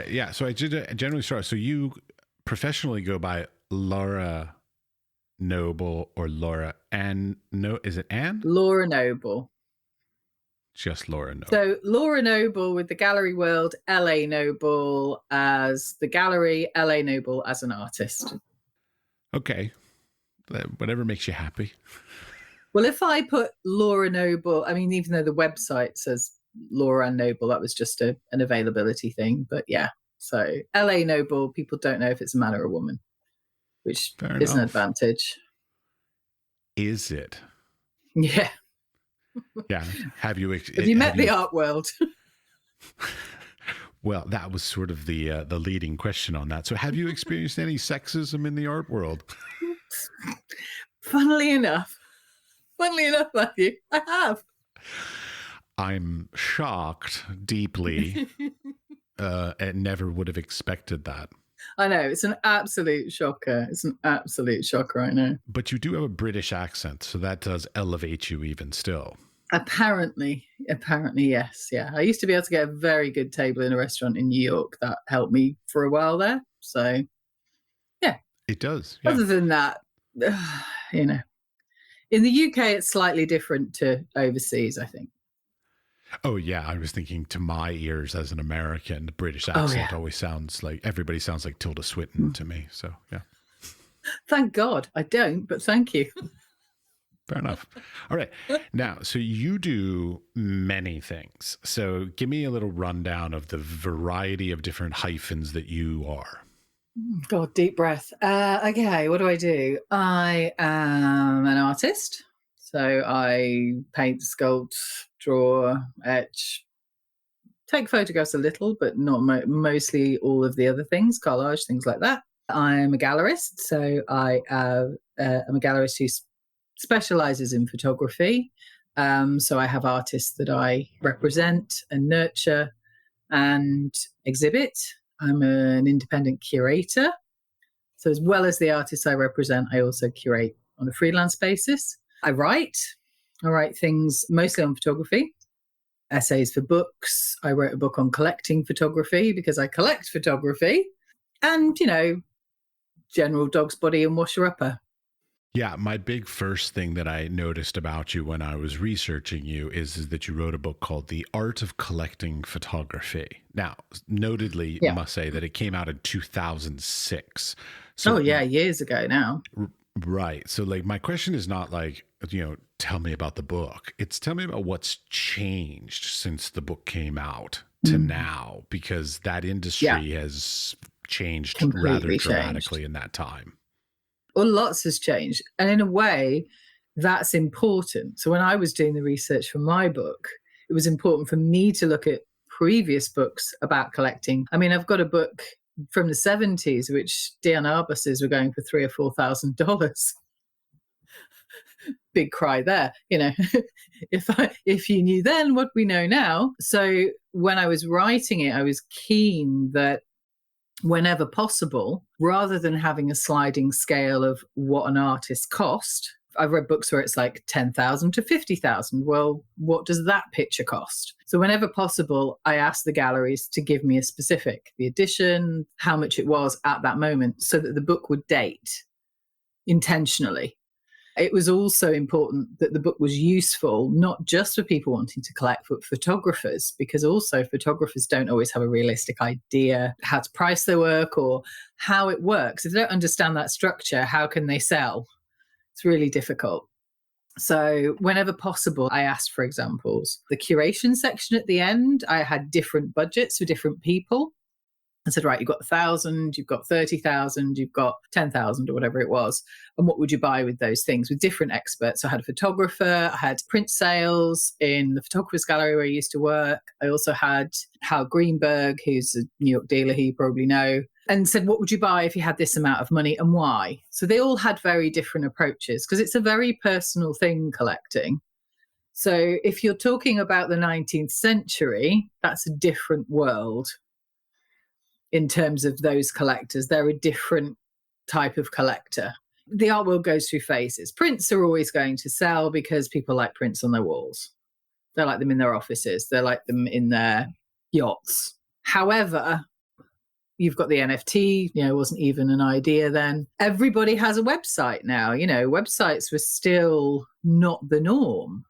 Okay, yeah. So I generally start. So you professionally go by Laura Noble or Laura Ann? No, is it Ann? Laura Noble. Just Laura Noble. So Laura Noble with the Gallery World, LA Noble as the gallery, LA Noble as an artist. Okay, whatever makes you happy. Well, if I put Laura Noble, I mean, even though the website says Laura Noble, that was just an availability thing. But yeah, so LA Noble, people don't know if it's a man or a woman, which is an advantage. Is it? Yeah. Yeah. Have you met the art world? Well, that was sort of the leading question on that. So have you experienced any sexism in the art world? Funnily enough, Matthew, I have. I'm shocked deeply. And never would have expected that. I know, it's an absolute shocker. It's an absolute shocker, I know. But you do have a British accent, so that does elevate you even still. Apparently, yes. Yeah. I used to be able to get a very good table in a restaurant in New York. That helped me for a while there. So, yeah. It does. Yeah. Other than that, you know, in the UK, it's slightly different to overseas, I think. Oh, yeah. I was thinking to my ears as an American, the British accent always sounds like, everybody sounds like Tilda Swinton to me. So, yeah. Thank God I don't, but thank you. Fair enough. All right. Now, so you do many things. So give me a little rundown of the variety of different hyphens that you are. God, deep breath. Okay, what do? I am an artist. So I paint, sculpt, draw, etch, take photographs a little, but not mostly all of the other things, collage, things like that. I'm a gallerist. So I'm a gallerist who specializes in photography. So I have artists that I represent and nurture and exhibit. I'm an independent curator. So as well as the artists I represent, I also curate on a freelance basis. I write things mostly on photography, essays for books. I wrote a book on collecting photography because I collect photography and, general dog's body and washer-upper. Yeah, my big first thing that I noticed about you when I was researching you is that you wrote a book called The Art of Collecting Photography. Now, notedly, must say that it came out in 2006. So, years ago now. Right. So, my question is not tell me about the book. It's tell me about what's changed since the book came out to now, because that industry has changed rather dramatically in that time. Well, lots has changed. And in a way, that's important. So when I was doing the research for my book, it was important for me to look at previous books about collecting. I mean, I've got a book from the 70s, which D&R buses were going for $3,000 or $4,000. Big cry there, if you knew then what we know now. So when I was writing it, I was keen that whenever possible, rather than having a sliding scale of what an artist cost, I've read books where it's like 10,000 to 50,000. Well, what does that picture cost? So whenever possible, I asked the galleries to give me a specific, the edition, how much it was at that moment, so that the book would date intentionally. It was also important that the book was useful, not just for people wanting to collect, but photographers, because also photographers don't always have a realistic idea how to price their work or how it works. If they don't understand that structure, how can they sell? It's really difficult. So whenever possible, I asked for examples. The curation section at the end, I had different budgets for different people. I said, right, you've got 1,000, you've got 30,000, you've got 10,000 or whatever it was. And what would you buy with those things? With different experts. So I had a photographer, I had print sales in the photographer's gallery where I used to work. I also had Hal Greenberg, who's a New York dealer who you probably know, and said, what would you buy if you had this amount of money and why? So they all had very different approaches because it's a very personal thing, collecting. So if you're talking about the 19th century, that's a different world. In terms of those collectors, they're a different type of collector. The art world goes through phases. Prints are always going to sell because people like prints on their walls. They like them in their offices. They like them in their yachts. However, You've got the NFT, wasn't even an idea then. Everybody has a website now. Websites were still not the norm.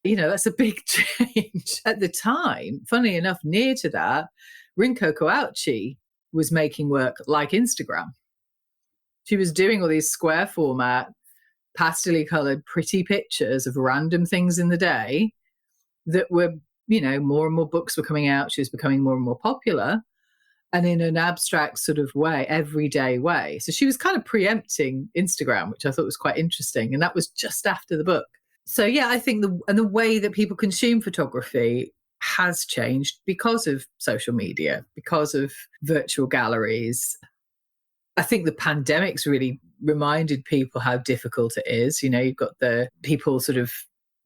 That's a big change. At the time, funnily enough, near to that, Rinko Kouachi was making work like Instagram. She was doing all these square format, pastely colored, pretty pictures of random things in the day that were, more and more books were coming out. She was becoming more and more popular, and in an abstract sort of way, everyday way. So she was kind of preempting Instagram, which I thought was quite interesting. And that was just after the book. So, yeah, I think the way that people consume photography has changed because of social media, because of virtual galleries. I think the pandemic's really reminded people how difficult it is. You've got the people sort of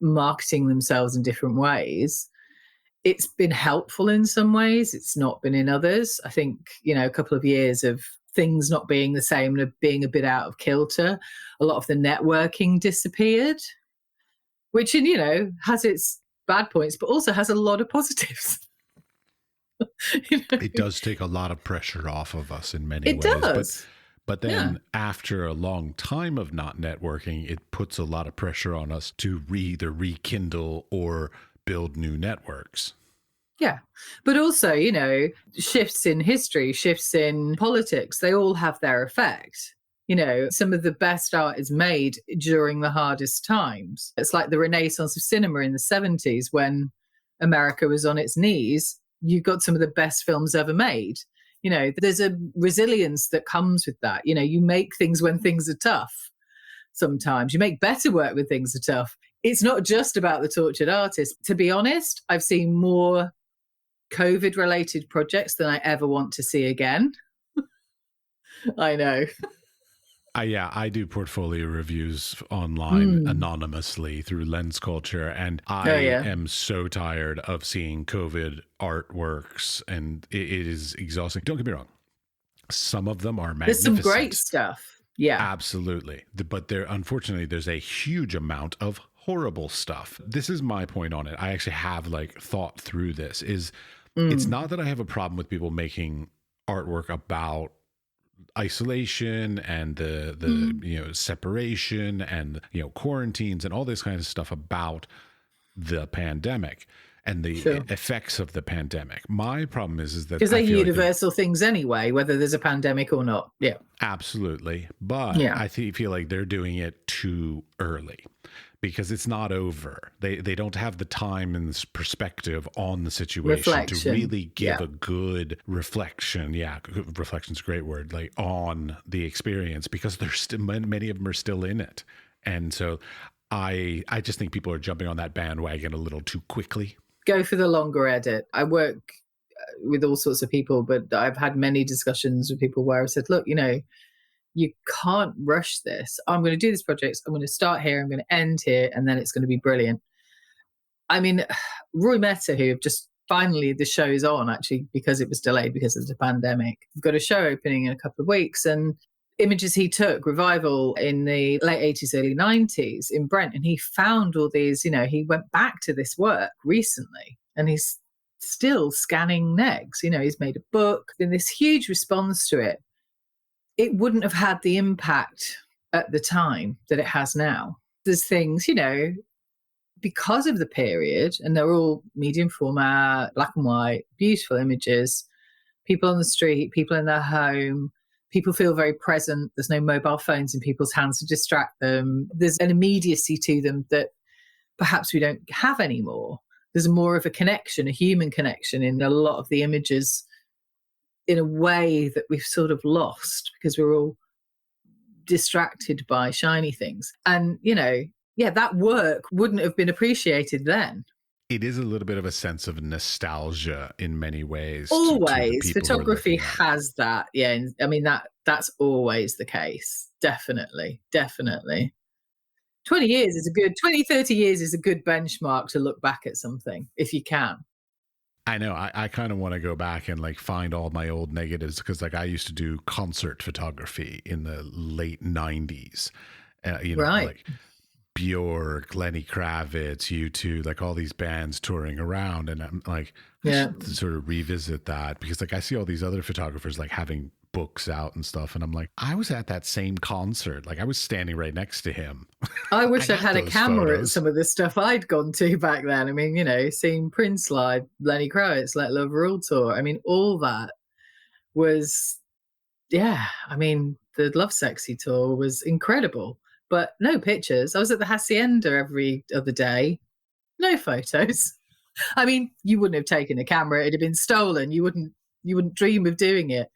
marketing themselves in different ways. It's been helpful in some ways. It's not been in others. I think, a couple of years of things not being the same and being a bit out of kilter, a lot of the networking disappeared, which, has its bad points, but also has a lot of positives. It does take a lot of pressure off of us in many ways. It does. But then after a long time of not networking, it puts a lot of pressure on us to either rekindle or build new networks. Yeah. But also, shifts in history, shifts in politics, they all have their effect. Some of the best art is made during the hardest times. It's like the renaissance of cinema in the 70s when America was on its knees. You got some of the best films ever made. There's a resilience that comes with that. You make things when things are tough. Sometimes you make better work when things are tough. It's not just about the tortured artist. To be honest, I've seen more COVID-related projects than I ever want to see again. I know. I do portfolio reviews online anonymously through Lens Culture, and I am so tired of seeing COVID artworks, and it is exhausting. Don't get me wrong. Some of them are magnificent. There's some great stuff. Yeah. Absolutely. But unfortunately, there's a huge amount of horrible stuff. This is my point on it. I actually have thought through this. It's not that I have a problem with people making artwork about isolation and the separation and quarantines and all this kind of stuff about the pandemic and the effects of the pandemic. My problem is that because they're universal things anyway, whether there's a pandemic or not. Yeah, absolutely. But I feel like they're doing it too early because it's not over. They don't have the time and the perspective on the situation to really give a good reflection. Yeah, reflection's a great word. On the experience, because there's still many of them are still in it, and so I just think people are jumping on that bandwagon a little too quickly. Go for the longer edit. I work with all sorts of people, but I've had many discussions with people where I said, look, you can't rush this. I'm going to do this project. I'm going to start here. I'm going to end here. And then it's going to be brilliant. I mean, Roy Mehta, who just finally the show's on actually because it was delayed because of the pandemic. We've got a show opening in a couple of weeks, and images he took, Revival, in the late 80s, early 90s in Brent. And he found all these, he went back to this work recently and he's still scanning negs. He's made a book, been this huge response to it. It wouldn't have had the impact at the time that it has now. There's things, because of the period, and they're all medium format, black and white, beautiful images, people on the street, people in their home, people feel very present. There's no mobile phones in people's hands to distract them. There's an immediacy to them that perhaps we don't have anymore. There's more of a connection, a human connection in a lot of the images in a way that we've sort of lost because we're all distracted by shiny things. And, that work wouldn't have been appreciated then. It is a little bit of a sense of nostalgia in many ways. Always. Photography has that. Yeah. I mean, that's always the case. Definitely. 20 years is 30 years is a good benchmark to look back at something if you can. I know. I kind of want to go back and find all my old negatives because I used to do concert photography in the late 90s. Right. Bjork, Lenny Kravitz, U2, like all these bands touring around. And I'm like, I Yeah. should sort of revisit that because like I see all these other photographers like having books out and stuff. And I'm like, I was at that same concert. Like I was standing right next to him. I wish I'd got had a those camera at photos. some of the stuff I'd gone to back then. I mean, seeing Prince live, Lenny Kravitz, Let Love Rule tour. I mean, all that was, yeah. I mean, the Love Sexy tour was incredible, but no pictures. I was at the Hacienda every other day. No photos. I mean, you wouldn't have taken a camera; it'd have been stolen. You wouldn't dream of doing it.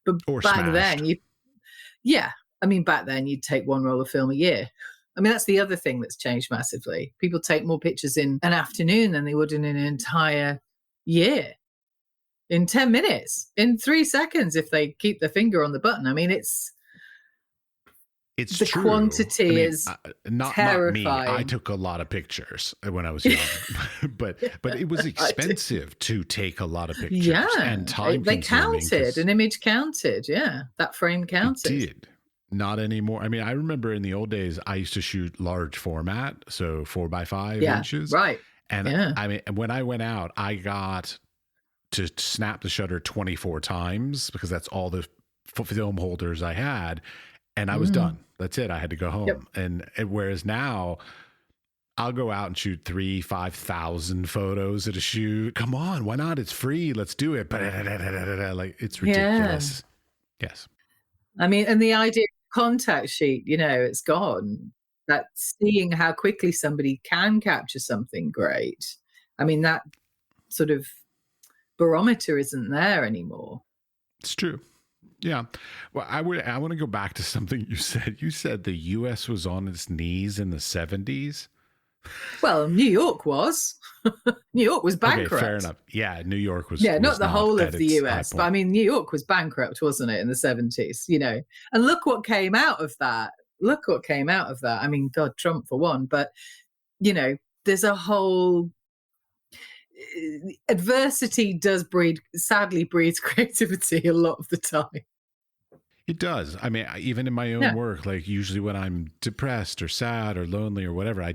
But Or back smashed. then, I mean, back then you'd take one roll of film a year. I mean, that's the other thing that's changed massively. People take more pictures in an afternoon than they would in an entire year. In 10 minutes, in 3 seconds, if they keep their finger on the button. I mean, it's the true. quantity I mean, is not me. I took a lot of pictures when I was young, but it was expensive to take a lot of pictures. Yeah, and time they counted. An image counted. Yeah, that frame counted. It did. Not anymore. I mean, I remember in the old days, I used to shoot large format, so 4x5 inches. Right. And yeah. I mean, when I went out, I got to snap the shutter 24 times because that's all the film holders I had. And I was done. That's it. I had to go home. Yep. And whereas now I'll go out and shoot 5,000 photos at a shoot. Come on, why not? It's free. Let's do it. Like it's ridiculous. Yeah. Yes. I mean, and the idea of contact sheet, it's gone. That seeing how quickly somebody can capture something great. I mean, that sort of barometer isn't there anymore. It's true. Yeah. Well, I want to go back to something you said. You said the US was on its knees in the 70s. Well, New York was. New York was bankrupt. Okay, fair enough. Yeah, New York was. Yeah, not the whole of the US, but I mean, New York was bankrupt, wasn't it, in the 70s? And look what came out of that. I mean, God, Trump for one, but there's a whole adversity sadly breeds creativity a lot of the time. It does. I mean, even in my own work, like usually when I'm depressed or sad or lonely or whatever, I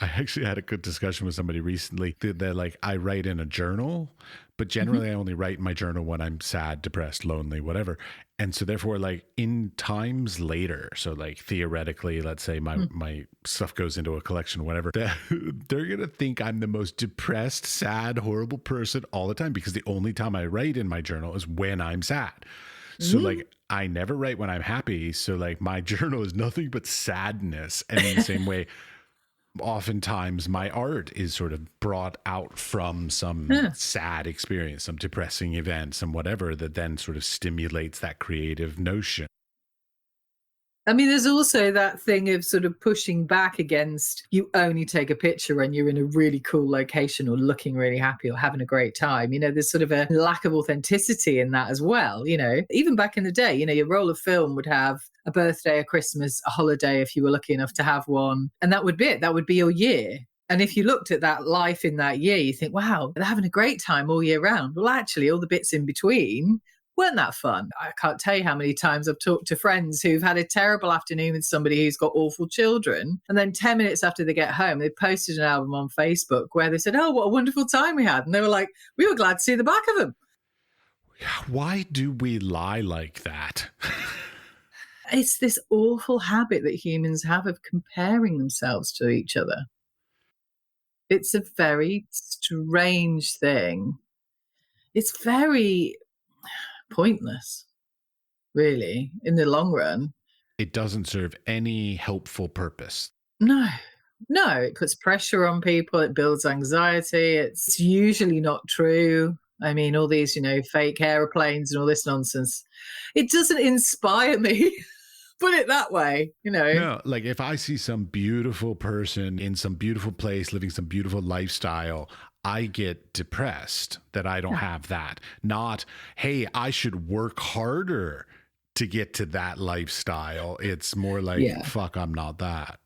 actually had a good discussion with somebody recently that like I write in a journal, but generally I only write in my journal when I'm sad, depressed, lonely, whatever. And so therefore, like in times later, so like theoretically, let's say my stuff goes into a collection, whatever, they're going to think I'm the most depressed, sad, horrible person all the time because the only time I write in my journal is when I'm sad. So like I never write when I'm happy. So like my journal is nothing but sadness. And in the same way, oftentimes my art is sort of brought out from some sad experience, some depressing event, some whatever that then sort of stimulates that creative notion. I mean, there's also that thing of sort of pushing back against you only take a picture when you're in a really cool location or looking really happy or having a great time. There's sort of a lack of authenticity in that as well. Even back in the day, your roll of film would have a birthday, a Christmas, a holiday, if you were lucky enough to have one. And that would be it. That would be your year. And if you looked at that life in that year, you think, wow, they're having a great time all year round. Well, actually, all the bits in between weren't that fun. I can't tell you how many times I've talked to friends who've had a terrible afternoon with somebody who's got awful children. And then 10 minutes after they get home, they posted an album on Facebook where they said, oh, what a wonderful time we had. And they were like, we were glad to see the back of them. Why do we lie like that? It's this awful habit that humans have of comparing themselves to each other. It's a very strange thing. It's very pointless, really, in the long run. It doesn't serve any helpful purpose. No, it puts pressure on people. It builds anxiety. It's usually not true. I mean, all these, fake airplanes and all this nonsense. It doesn't inspire me. Put it that way, No, like if I see some beautiful person in some beautiful place, living some beautiful lifestyle, I get depressed that I don't have that. Not, hey, I should work harder to get to that lifestyle. It's more like, fuck, I'm not that.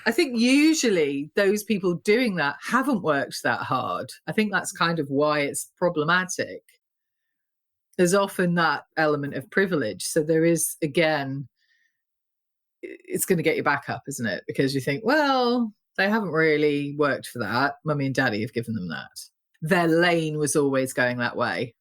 I think usually those people doing that haven't worked that hard. I think that's kind of why it's problematic. There's often that element of privilege. So there is, again, it's going to get your back up, isn't it? Because you think, well, they haven't really worked for that. Mummy and daddy have given them that. Their lane was always going that way.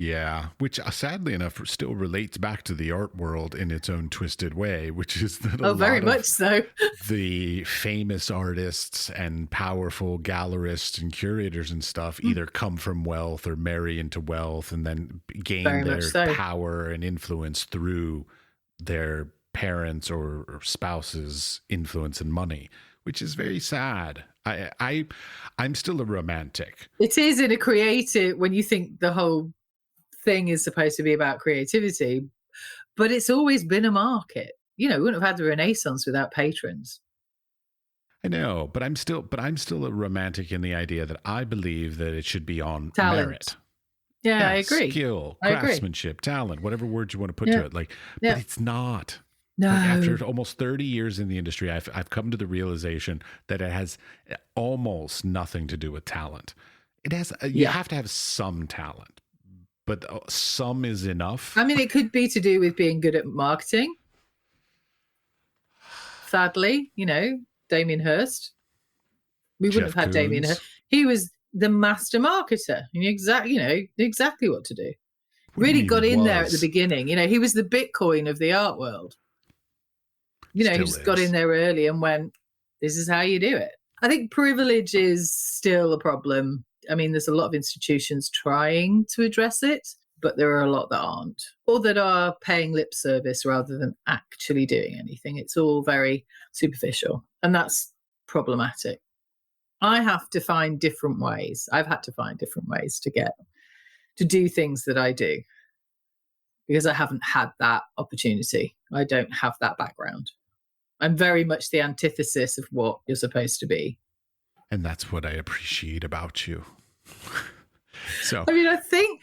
Yeah, which sadly enough still relates back to the art world in its own twisted way, which is that very much so. The famous artists and powerful gallerists and curators and stuff either come from wealth or marry into wealth and then gain their power and influence through their parents or spouses' influence and money, which is very sad. I'm still a romantic. It is in a creative, when you think the whole thing is supposed to be about creativity, but it's always been a market. We wouldn't have had the Renaissance without patrons. I know, but I'm still a romantic in the idea that I believe that it should be on talent. Merit. Yeah, I agree. Skill, craftsmanship, talent, whatever word you want to put to it. But it's not. No. After almost 30 years in the industry, I've come to the realization that it has almost nothing to do with talent. It has. You have to have some talent. But some is enough. I mean, it could be to do with being good at marketing. Sadly, Damien Hirst. We wouldn't have had Damien Hirst. He was the master marketer. He knew exactly what to do. Really got in there at the beginning. He was the Bitcoin of the art world. He just got in there early and went, this is how you do it. I think privilege is still a problem. I mean, there's a lot of institutions trying to address it, but there are a lot that aren't, or that are paying lip service rather than actually doing anything. It's all very superficial, and that's problematic. I have to find different ways. I've had to find different ways to do things that I do, because I haven't had that opportunity. I don't have that background. I'm very much the antithesis of what you're supposed to be. And that's what I appreciate about you. So, I mean, I think,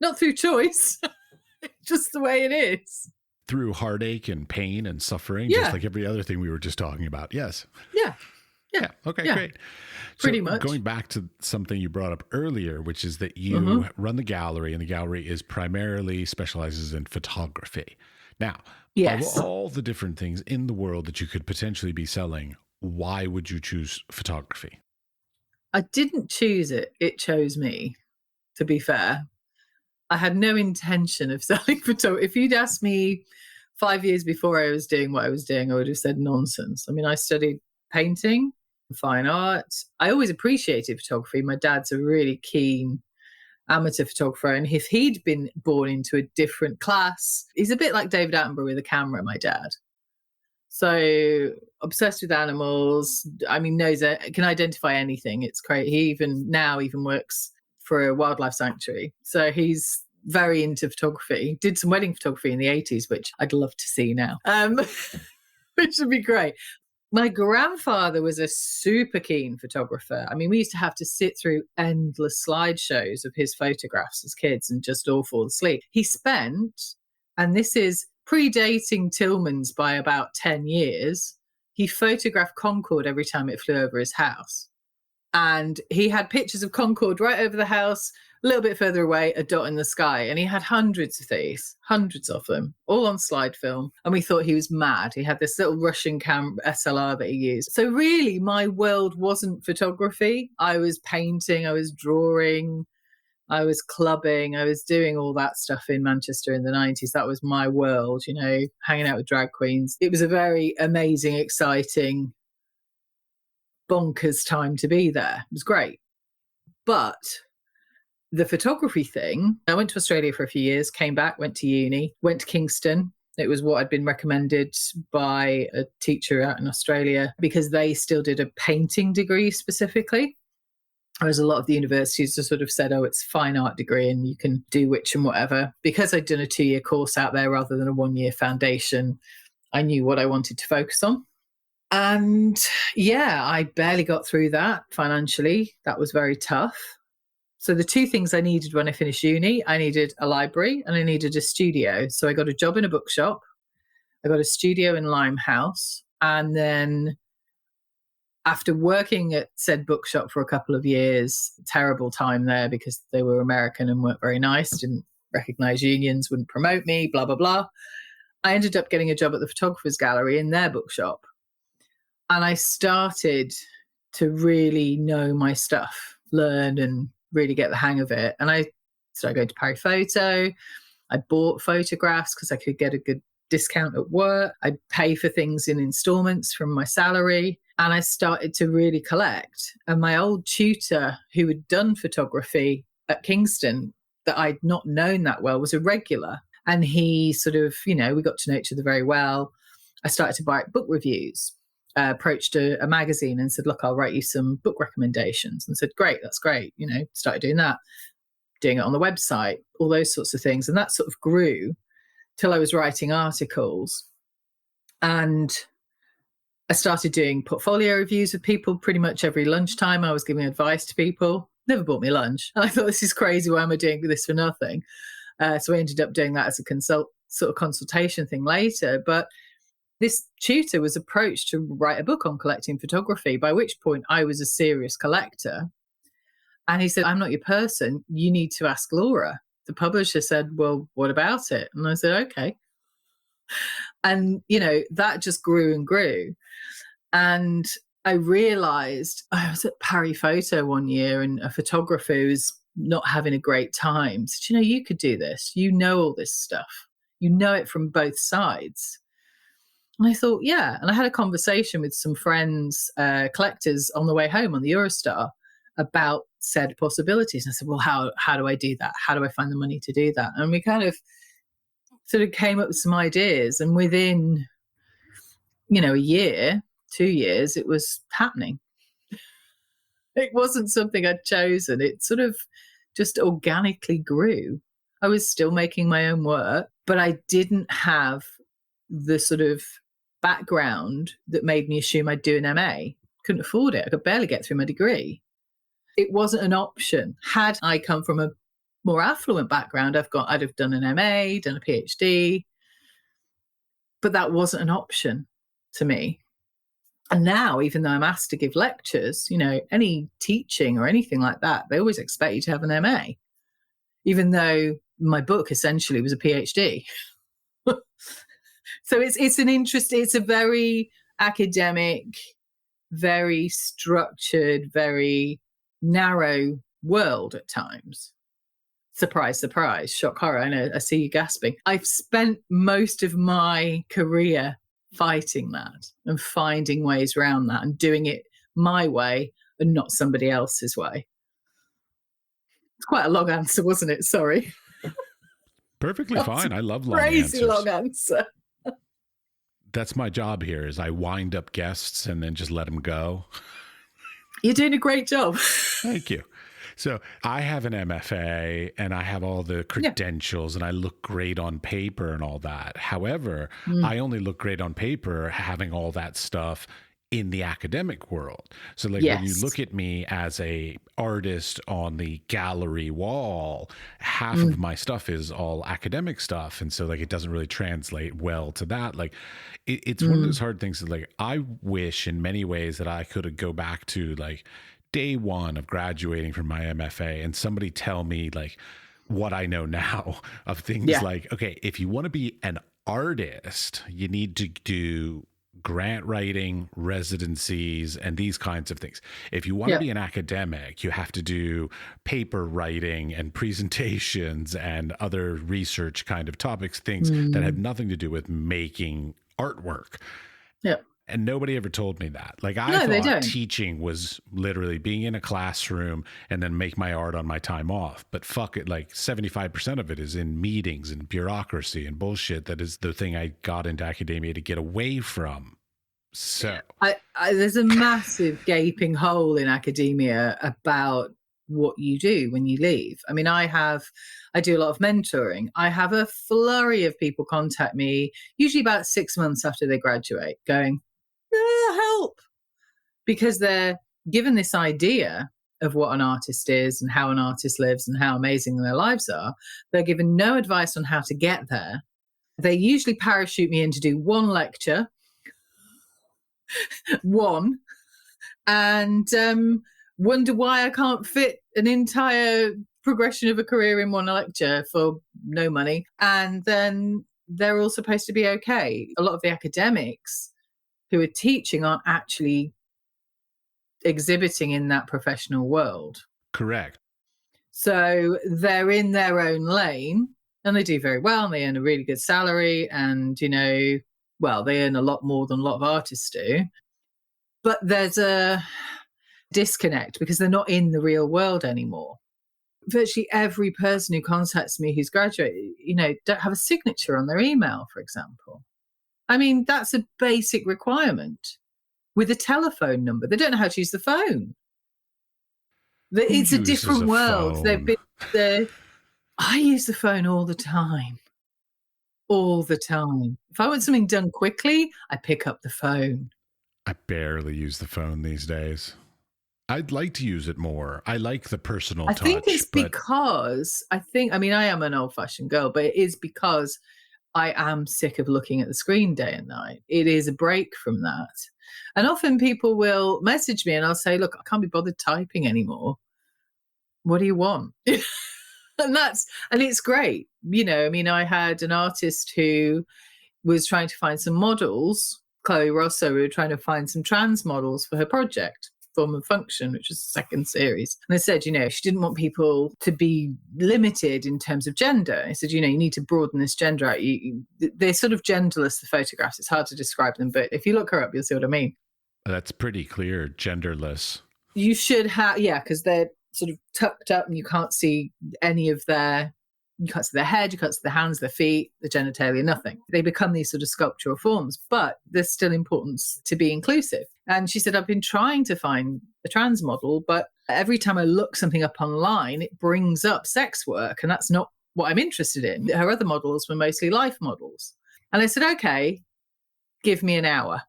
not through choice, just the way it is. Through heartache and pain and suffering, just like every other thing we were just talking about. Yes. Yeah. Okay, great. Pretty much. Going back to something you brought up earlier, which is that you run the gallery, and the gallery is primarily specializes in photography. Now, of all the different things in the world that you could potentially be selling, why would you choose photography? I didn't choose it. It chose me, to be fair. I had no intention of selling photography. If you'd asked me 5 years before I was doing what I was doing, I would have said nonsense. I mean, I studied painting, fine art. I always appreciated photography. My dad's a really keen amateur photographer, and if he'd been born into a different class, he's a bit like David Attenborough with a camera, my dad. So obsessed with animals. I mean, can identify anything. It's great. He even works for a wildlife sanctuary. So he's very into photography. Did some wedding photography in the 80s, which I'd love to see now, which would be great. My grandfather was a super keen photographer. I mean, we used to have to sit through endless slideshows of his photographs as kids and just all fall asleep. He spent, and this is predating Tillman's by about 10 years, he photographed Concorde every time it flew over his house. And he had pictures of Concorde right over the house, a little bit further away, a dot in the sky. And he had hundreds of them, all on slide film. And we thought he was mad. He had this little Russian SLR that he used. So really, my world wasn't photography. I was painting, I was drawing, I was clubbing, I was doing all that stuff in Manchester in the 90s. That was my world, hanging out with drag queens. It was a very amazing, exciting, bonkers time to be there. It was great. But the photography thing, I went to Australia for a few years, came back, went to uni, went to Kingston. It was what I'd been recommended by a teacher out in Australia, because they still did a painting degree specifically. Whereas a lot of the universities just sort of said, oh, it's a fine art degree and you can do which and whatever. Because I'd done a 2-year course out there rather than a 1-year foundation, I knew what I wanted to focus on. And I barely got through that financially. That was very tough. So the two things I needed when I finished uni, I needed a library and I needed a studio. So I got a job in a bookshop. I got a studio in Limehouse. And then after working at said bookshop for a couple of years, terrible time there because they were American and weren't very nice, didn't recognised unions wouldn't promote me, blah, blah, blah. I ended up getting a job at the Photographers Gallery in their bookshop. And I started to really know my stuff, learn and really get the hang of it. And I started going to Paris Photo. I bought photographs because I could get a good discount at work. I'd pay for things in installments from my salary. And I started to really collect. And my old tutor, who had done photography at Kingston, that I'd not known that well, was a regular. And he sort of, we got to know each other very well. I started to write book reviews, approached a magazine and said, look, I'll write you some book recommendations. And said, great, that's great. Started doing that, doing it on the website, all those sorts of things. And that sort of grew till I was writing articles. And I started doing portfolio reviews with people pretty much every lunchtime. I was giving advice to people. Never bought me lunch. And I thought, this is crazy. Why am I doing this for nothing? So I ended up doing that as a consultation thing later. But this tutor was approached to write a book on collecting photography, by which point I was a serious collector. And he said, I'm not your person. You need to ask Laura. The publisher said, well, what about it? And I said, okay. And, that just grew and grew. And I realized I was at Paris Photo one year and a photographer who was not having a great time said, you could do this. You know all this stuff. You know it from both sides. And I thought, yeah. And I had a conversation with some friends, collectors on the way home on the Eurostar about said possibilities. And I said, well, how do I do that? How do I find the money to do that? And we kind of sort of came up with some ideas. And within, a year, 2 years, it was happening. It wasn't something I'd chosen. It sort of just organically grew. I was still making my own work, but I didn't have the sort of background that made me assume I'd do an MA. Couldn't afford it. I could barely get through my degree. It wasn't an option. Had I come from a more affluent background, I'd have done an MA, done a PhD, but that wasn't an option to me. And now, even though I'm asked to give lectures, any teaching or anything like that, they always expect you to have an MA, even though my book essentially was a PhD. So it's a very academic, very structured, very narrow world at times. Surprise, surprise, shock, horror. I know, I see you gasping. I've spent most of my career fighting that and finding ways around that and doing it my way and not somebody else's way. It's quite a long answer, wasn't it? Sorry. Perfectly fine. I love long crazy answers. Long answer. That's my job here, is I wind up guests and then just let them go. You're doing a great job. Thank you. So I have an MFA and I have all the credentials and I look great on paper and all that. However, I only look great on paper having all that stuff in the academic world. So when you look at me as a artist on the gallery wall, half of my stuff is all academic stuff. And so it doesn't really translate well to that. It's one of those hard things that I wish in many ways that I could go back to day one of graduating from my MFA and somebody tell me what I know now of things okay, if you want to be an artist, you need to do grant writing, residencies, and these kinds of things. If you want to be an academic, you have to do paper writing and presentations and other research kind of topics, things that have nothing to do with making artwork. Yeah. And nobody ever told me that. I thought teaching was literally being in a classroom and then make my art on my time off. But fuck it, 75% of it is in meetings and bureaucracy and bullshit. That is the thing I got into academia to get away from. So there's a massive gaping hole in academia about what you do when you leave. I mean, I do a lot of mentoring. I have a flurry of people contact me, usually about 6 months after they graduate, going, help, because they're given this idea of what an artist is and how an artist lives and how amazing their lives are. They're given no advice on how to get there. They usually parachute me in to do one lecture, and wonder why I can't fit an entire progression of a career in one lecture for no money. And then they're all supposed to be okay. A lot of the academics who are teaching aren't actually exhibiting in that professional world. Correct. So they're in their own lane and they do very well and they earn a really good salary and, you know, well, they earn a lot more than a lot of artists do. But there's a disconnect because they're not in the real world anymore. Virtually every person who contacts me who's graduated, you know, don't have a signature on their email, for example. I mean, that's a basic requirement with a telephone number. They don't know how to use the phone. It's a different world. I use the phone all the time. All the time. If I want something done quickly, I pick up the phone. I barely use the phone these days. I'd like to use it more. I like the personal touch. I think it's because I am an old-fashioned girl, but it is because I am sick of looking at the screen day and night. It is a break from that. And often people will message me and I'll say, look, I can't be bothered typing anymore. What do you want? and it's great. You know, I mean, I had an artist who was trying to find some models, Chloe Rosso, we were trying to find some trans models for her project, Form and Function, which was the second series. And I said, you know, she didn't want people to be limited in terms of gender. I said, you know, you need to broaden this gender out. They're sort of genderless, the photographs. It's hard to describe them, but if you look her up, you'll see what I mean. That's pretty clear, genderless. You should have, because they're sort of tucked up and you can't see any of you can't see their head, you can't see their hands, their feet, the genitalia, nothing. They become these sort of sculptural forms, but there's still importance to be inclusive. And she said, I've been trying to find a trans model, but every time I look something up online, it brings up sex work. And that's not what I'm interested in. Her other models were mostly life models. And I said, okay, give me an hour.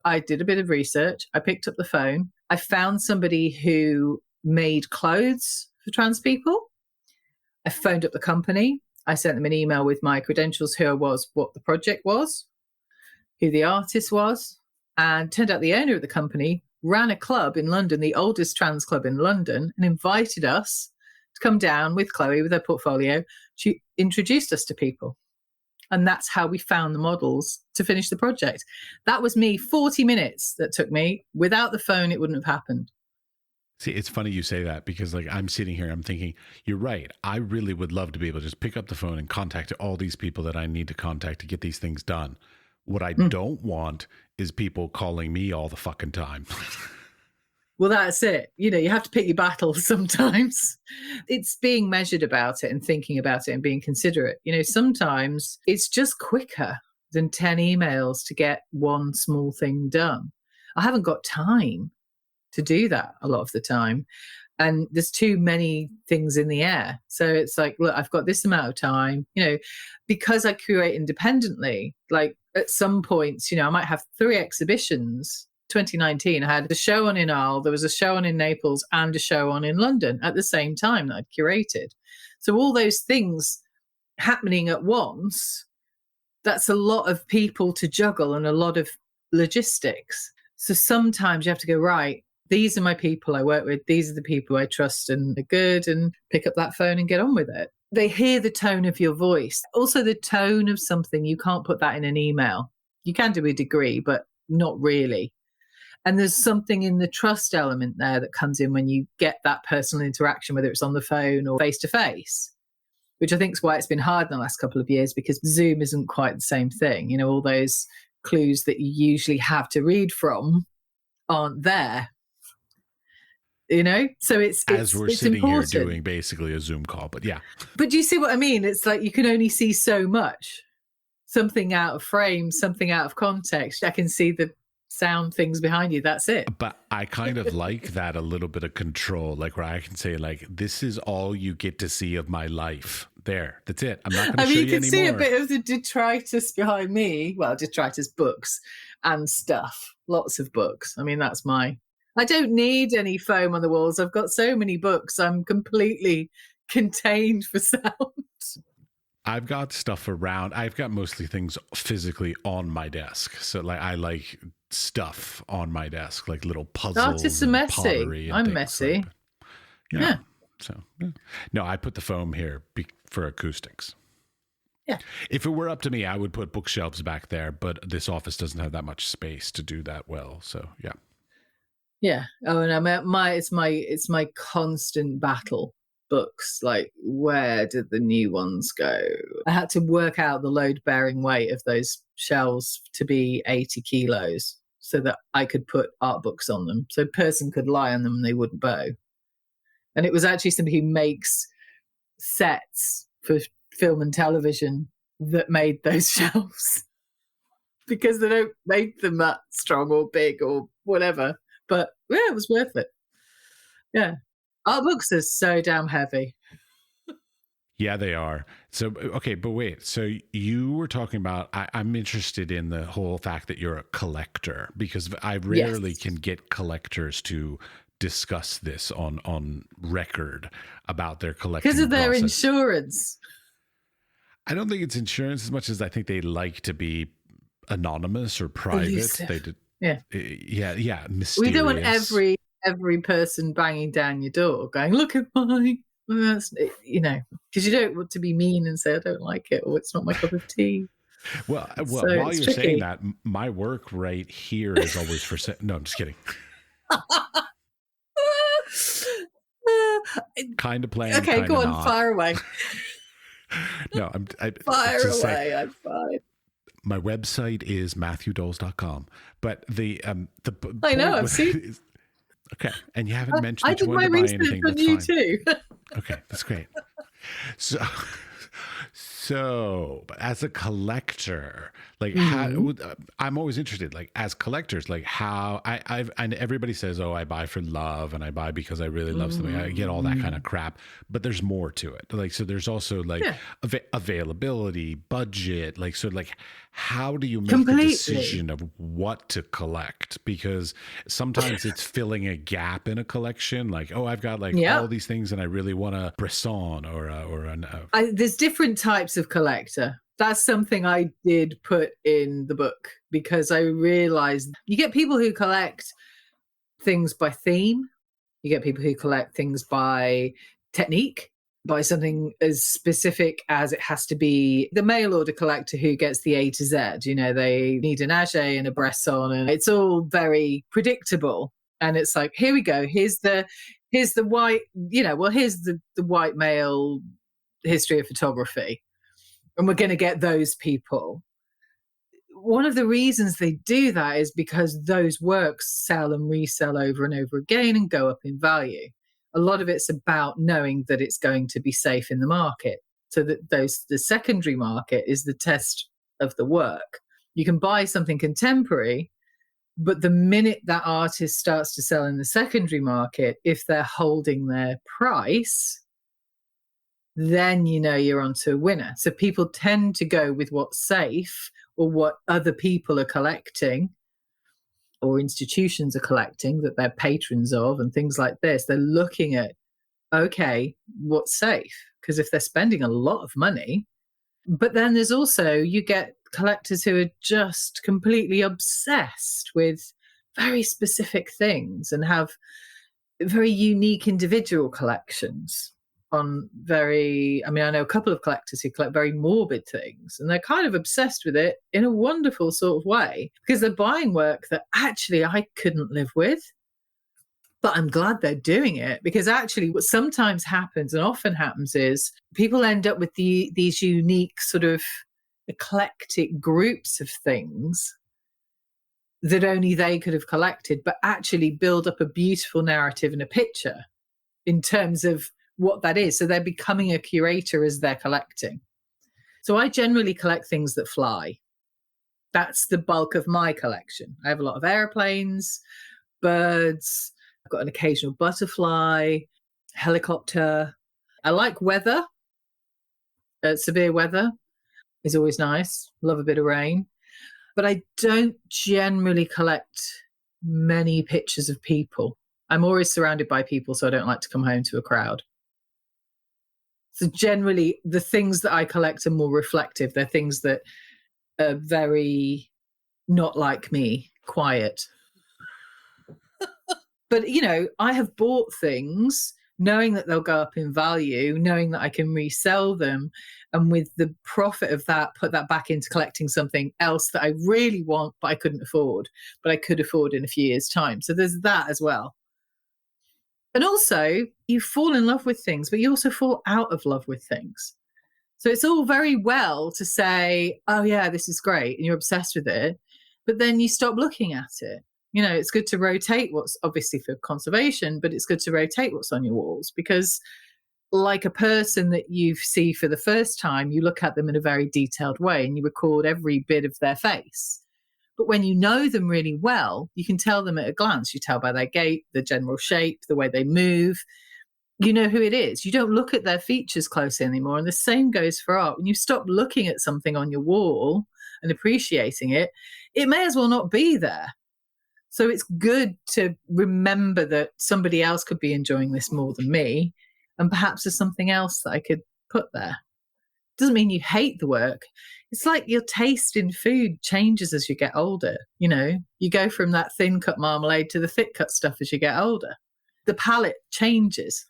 I did a bit of research. I picked up the phone. I found somebody who made clothes for trans people. I phoned up the company. I sent them an email with my credentials, who I was, what the project was, who the artist was. And turned out the owner of the company ran a club in London, the oldest trans club in London, and invited us to come down with Chloe with her portfolio. She introduced us to people. And that's how we found the models to finish the project. That was me, 40 minutes that took me. Without the phone, it wouldn't have happened. See, it's funny you say that because like I'm sitting here, I'm thinking, you're right. I really would love to be able to just pick up the phone and contact all these people that I need to contact to get these things done. What I don't want is people calling me all the fucking time. Well, that's it. You know, you have to pick your battles sometimes. It's being measured about it and thinking about it and being considerate. You know, sometimes it's just quicker than 10 emails to get one small thing done. I haven't got time to do that a lot of the time. And there's too many things in the air. So it's like, look, I've got this amount of time, you know, because I curate independently, like at some points, you know, I might have 3 exhibitions. 2019, I had a show on in Arles, there was a show on in Naples and a show on in London at the same time that I'd curated. So all those things happening at once, that's a lot of people to juggle and a lot of logistics. So sometimes you have to go, right, these are my people I work with, these are the people I trust and are good, and pick up that phone and get on with it. They hear the tone of your voice. Also the tone of something, you can't put that in an email. You can do a degree, but not really. And there's something in the trust element there that comes in when you get that personal interaction, whether it's on the phone or face-to-face, which I think is why it's been hard in the last couple of years, because Zoom isn't quite the same thing. You know, all those clues that you usually have to read from aren't there. You know, so it's we're it's sitting important. here doing basically a Zoom call, but yeah. But do you see what I mean? It's like you can only see so much. Something out of frame, something out of context. I can see the sound things behind you. That's it. But I kind of like that a little bit of control, like where I can say, like, this is all you get to see of my life. There, that's it. I'm not going to show you anymore. You can see a bit of the detritus behind me. Well, detritus books and stuff. Lots of books. I mean, that's I don't need any foam on the walls. I've got so many books. I'm completely contained for sound. I've got stuff around. I've got mostly things physically on my desk. So like I like stuff on my desk, like little puzzles. Artists are messy. I'm messy. Like, yeah. So, yeah. No, I put the foam here for acoustics. Yeah. If it were up to me, I would put bookshelves back there, but this office doesn't have that much space to do that well. So, yeah. Yeah. Oh, and it's my constant battle. Books, like, where did the new ones go? I had to work out the load bearing weight of those shelves to be 80 kilos so that I could put art books on them, so a person could lie on them and they wouldn't bow. And it was actually somebody who makes sets for film and television that made those shelves, because they don't make them that strong or big or whatever. But yeah, it was worth it. Yeah. Art books are so damn heavy. Yeah, they are. So, okay, but wait. So you were talking about, I'm interested in the whole fact that you're a collector, because I rarely can get collectors to discuss this on record about their collecting because of their process. insurance. I don't think it's insurance as much as I think they like to be anonymous or private. Elusive. They did, Yeah. Yeah, mysterious. We don't want every person banging down your door going, look at mine. Because you don't want to be mean and say I don't like it, or it's not my cup of tea. Well, So while it's you're tricky. saying that, my work right here is always for sale. No, I'm just kidding. Kind of playing. Okay, go on, not. fire away. No, fire away. I'm fine. My website is matthewdoles.com, but I know, I've seen. Okay, and you haven't mentioned that I you wanted to buy anything. I did my research on you too. Okay, that's great. So, but as a collector, like I'm always interested, like as collectors, like how and everybody says, oh, I buy for love and I buy because I really love something. I get all that kind of crap, but there's more to it. Like, so there's also like availability, budget, like, so like, how do you make the decision of what to collect? Because sometimes it's filling a gap in a collection. Like, oh, I've got like all these things and I really want a Bresson there's different types of collector. That's something I did put in the book, because I realized you get people who collect things by theme. You get people who collect things by technique, by something as specific as it has to be the mail order collector who gets the A to Z. They need an Auger and a Bresson, and it's all very predictable. And it's like, here we go. Here's the white, here's the white male history of photography. And we're going to get those people. One of the reasons they do that is because those works sell and resell over and over again and go up in value. A lot of it's about knowing that it's going to be safe in the market. So that the secondary market is the test of the work. You can buy something contemporary, but the minute that artist starts to sell in the secondary market, if they're holding their price, then you're onto a winner. So people tend to go with what's safe, or what other people are collecting, or institutions are collecting that they're patrons of, and things like this. They're looking at, okay, what's safe? Because if they're spending a lot of money, but then there's also, you get collectors who are just completely obsessed with very specific things and have very unique individual collections on I know a couple of collectors who collect very morbid things, and they're kind of obsessed with it in a wonderful sort of way, because they're buying work that actually I couldn't live with. But I'm glad they're doing it, because actually what sometimes happens, and often happens, is people end up with these unique sort of eclectic groups of things that only they could have collected, but actually build up a beautiful narrative and a picture in terms of what that is. So they're becoming a curator as they're collecting. So I generally collect things that fly. That's the bulk of my collection. I have a lot of airplanes, birds. I've got an occasional butterfly, helicopter. I like weather. Severe weather is always nice. Love a bit of rain. But I don't generally collect many pictures of people. I'm always surrounded by people, so I don't like to come home to a crowd. So generally, the things that I collect are more reflective. They're things that are very not like me, quiet. But, I have bought things knowing that they'll go up in value, knowing that I can resell them, and with the profit of that, put that back into collecting something else that I really want, but I couldn't afford, but I could afford in a few years' time. So there's that as well. And also, you fall in love with things, but you also fall out of love with things. So it's all very well to say, oh, yeah, this is great, and you're obsessed with it, but then you stop looking at it. You know, it's good to rotate what's obviously for conservation, but it's good to rotate what's on your walls, because like a person that you see for the first time, you look at them in a very detailed way and you record every bit of their face. But when you know them really well, you can tell them at a glance. You tell by their gait, the general shape, the way they move. You know who it is. You don't look at their features closely anymore. And the same goes for art. When you stop looking at something on your wall and appreciating it, it may as well not be there. So it's good to remember that somebody else could be enjoying this more than me, and perhaps there's something else that I could put there. Doesn't mean you hate the work. It's like your taste in food changes as you get older. You know, you go from that thin cut marmalade to the thick cut stuff as you get older. The palate changes.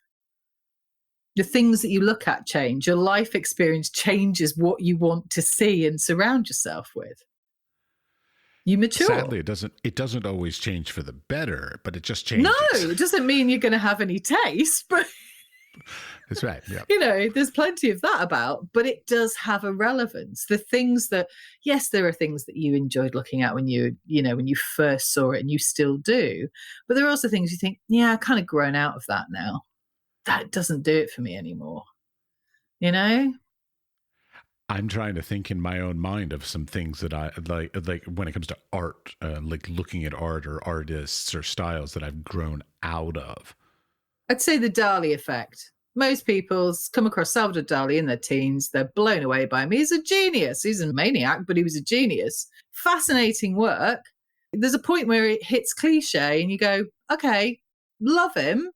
The things that you look at change. Your life experience changes what you want to see and surround yourself with. You mature. Sadly, it doesn't always change for the better, but it just changes. No, it doesn't mean you're going to have any taste, but that's right. Yeah. You know, there's plenty of that about, but it does have a relevance. The things that, yes, there are things that you enjoyed looking at when you first saw it, and you still do. But there are also things you think, yeah, I've kind of grown out of that now. That doesn't do it for me anymore. You know? I'm trying to think in my own mind of some things that I like when it comes to art, like looking at art or artists or styles that I've grown out of. I'd say the Dali effect. Most people come across Salvador Dali in their teens. They're blown away by him. He's a genius. He's a maniac, but he was a genius. Fascinating work. There's a point where it hits cliche and you go, okay, love him,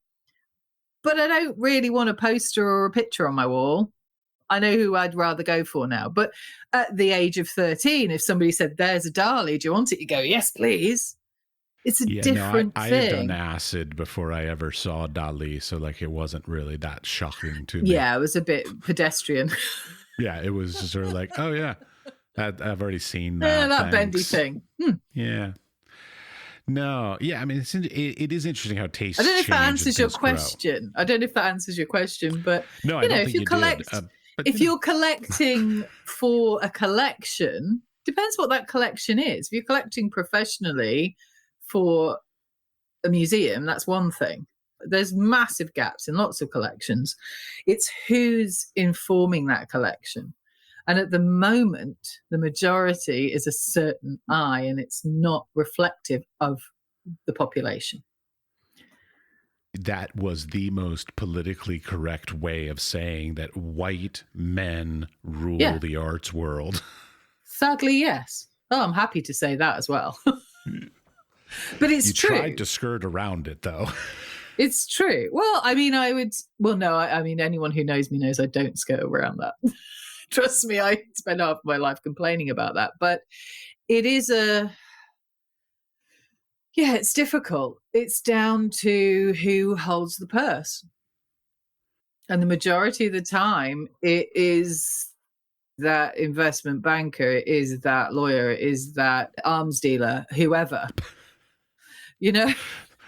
but I don't really want a poster or a picture on my wall. I know who I'd rather go for now. But at the age of 13, if somebody said, there's a Dali, do you want it? You go, yes, please. It's a different thing. I had done acid before I ever saw Dali, so like it wasn't really that shocking to me. Yeah, it was a bit pedestrian. Yeah, it was sort of like, oh yeah, I've already seen that. Yeah, that bendy thing. Yeah. No, yeah, I mean, it is interesting how taste. I don't know if that answers your question. I don't know if that answers your question, but no, I don't think you did. If you're collecting for a collection, depends what that collection is. If you're collecting professionally for a museum, that's one thing. There's massive gaps in lots of collections. It's who's informing that collection. And at the moment, the majority is a certain eye, and it's not reflective of the population. That was the most politically correct way of saying that white men rule the arts world. Sadly, yes. Oh, I'm happy to say that as well. But it's true. You tried to skirt around it, though. It's true. Well, I mean, I mean, anyone who knows me knows I don't skirt around that. Trust me, I spend half my life complaining about that. But it is it's difficult. It's down to who holds the purse. And the majority of the time, it is that investment banker, it is that lawyer, it is that arms dealer, whoever. You know?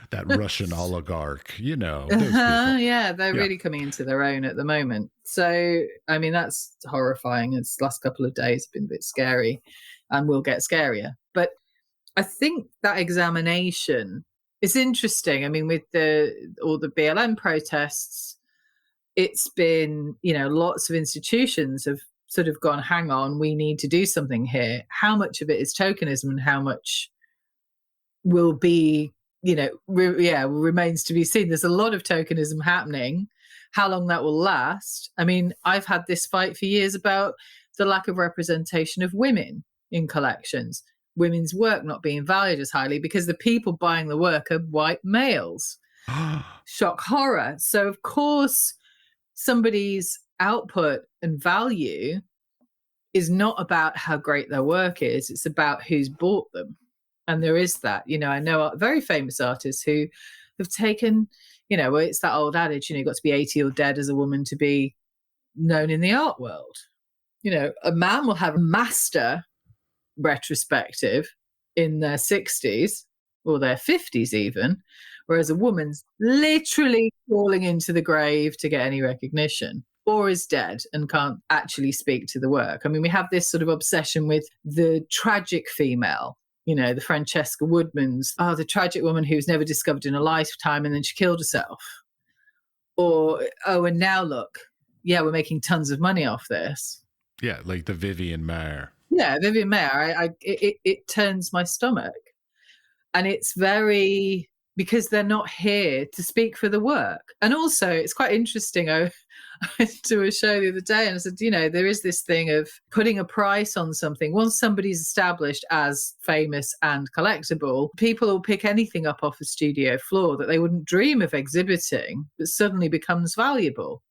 That Russian oligarch, you know. Those people. Yeah, they're really coming into their own at the moment. So, I mean, that's horrifying. It's the last couple of days have been a bit scary and will get scarier. But I think that examination is interesting. I mean, with all the BLM protests, it's been, lots of institutions have sort of gone, hang on, we need to do something here. How much of it is tokenism and how much will be, remains to be seen. There's a lot of tokenism happening. How long that will last? I mean, I've had this fight for years about the lack of representation of women in collections, women's work not being valued as highly because the people buying the work are white males. Shock horror. So, of course, somebody's output and value is not about how great their work is. It's about who's bought them. And there is that, I know very famous artists who have taken, well, it's that old adage, you've got to be 80 or dead as a woman to be known in the art world. A man will have a master retrospective in their 60s or their 50s even, whereas a woman's literally crawling into the grave to get any recognition, or is dead and can't actually speak to the work. I mean, we have this sort of obsession with the tragic female, the Francesca Woodmans, the tragic woman who was never discovered in a lifetime and then she killed herself. Or, and now look, we're making tons of money off this. Yeah, like the Vivian Maier. Yeah, Vivian Maier, it turns my stomach. And it's very, because they're not here to speak for the work. And also, it's quite interesting. I went to a show the other day and I said, there is this thing of putting a price on something. Once somebody's established as famous and collectible, people will pick anything up off a studio floor that they wouldn't dream of exhibiting, but suddenly becomes valuable.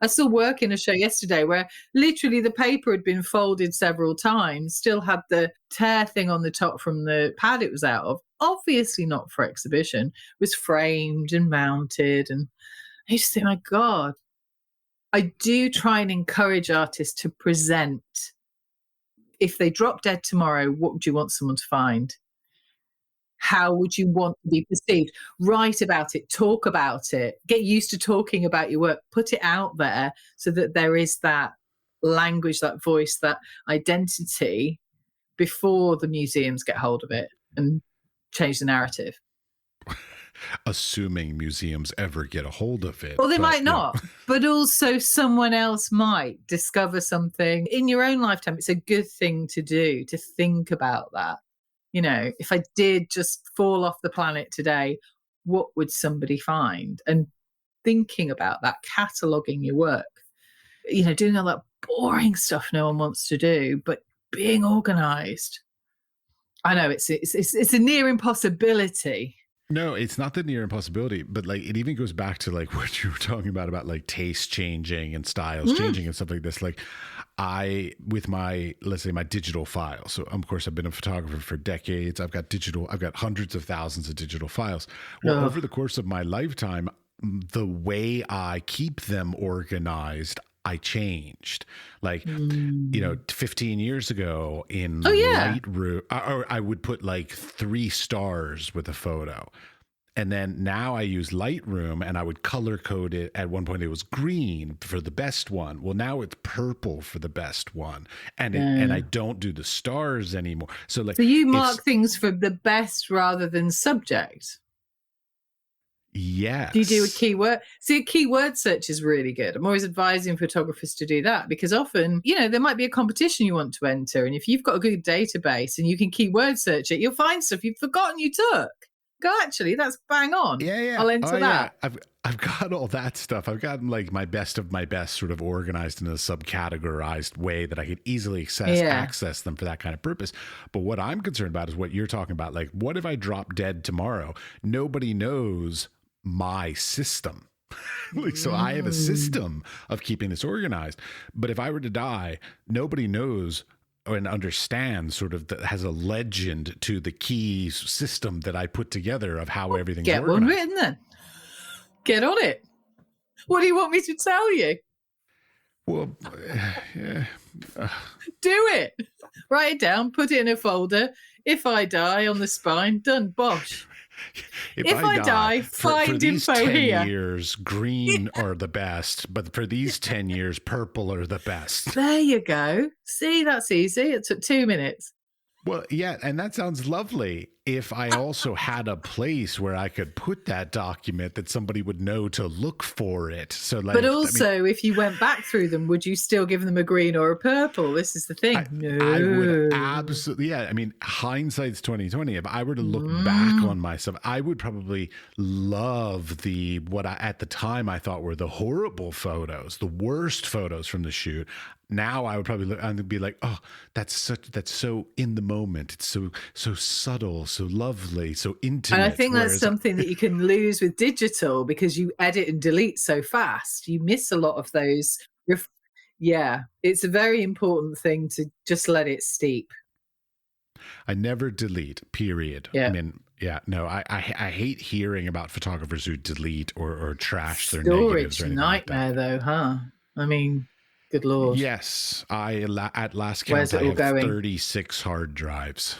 I saw work in a show yesterday where literally the paper had been folded several times, still had the tear thing on the top from the pad it was out of, obviously not for exhibition, was framed and mounted. And I just think, my God, I do try and encourage artists to present. If they drop dead tomorrow, what would you want someone to find? How would you want to be perceived? Write about it, talk about it, get used to talking about your work, put it out there so that there is that language, that voice, that identity before the museums get hold of it and change the narrative. Assuming museums ever get a hold of it. Well, they might not, but also someone else might discover something in your own lifetime. It's a good thing to do, to think about that. If I did just fall off the planet today, what would somebody find? And thinking about that, cataloguing your work, doing all that boring stuff no one wants to do, but being organised. I know it's a near impossibility. No, it's not the near impossibility, but like it even goes back to like what you were talking about like taste changing and styles changing and stuff like this. Like with my, let's say my digital files. So of course I've been a photographer for decades. I've got hundreds of thousands of digital files. Well, over the course of my lifetime, the way I keep them organized, I changed. Like, 15 years ago in Lightroom, I would put like 3 stars with a photo. And then now I use Lightroom and I would color code it. At one point it was green for the best one. Well, now it's purple for the best one. And and I don't do the stars anymore. So you mark things for the best rather than subject. Yes. Do you do a keyword? See, a keyword search is really good. I'm always advising photographers to do that because often, there might be a competition you want to enter. And if you've got a good database and you can keyword search it, you'll find stuff you've forgotten you took. Go, actually, that's bang on. Yeah. I'll enter that. Yeah. I've got all that stuff. I've got like my best of my best sort of organized in a subcategorized way that I could easily access them for that kind of purpose. But what I'm concerned about is what you're talking about. Like, what if I drop dead tomorrow? Nobody knows my system. So I have a system of keeping this organized. But if I were to die, nobody knows and understands sort of has a legend to the key system that I put together of how everything's organized. Get one written then. Get on it. What do you want me to tell you? Well, yeah. Do it. Write it down, put it in a folder. If I die on the spine, done, bosh. If I die, find for these info 10 here. years, green are the best, but for these 10 years, purple are the best. There you go. See, that's easy. It took 2 minutes. Well, yeah, and that sounds lovely. If I also had a place where I could put that document that somebody would know to look for it. So, like, but also, if you went back through them, would you still give them a green or a purple? This is the thing. I would absolutely. Yeah, I mean, hindsight's 2020. If I were to look back on myself, I would probably love what at the time I thought were the horrible photos, the worst photos from the shoot. Now I would probably look and be like, oh, that's so in the moment. It's so subtle, so lovely, so intimate. And I think that's something that you can lose with digital because you edit and delete so fast. You miss a lot of those. Yeah, it's a very important thing to just let it steep. I never delete, period. Yeah. I mean, yeah, no, I hate hearing about photographers who delete or trash their negatives or Storage anything like that. nightmare, though, huh? I mean, good Lord. Yes, at last Where's count, it I all have going? 36 hard drives.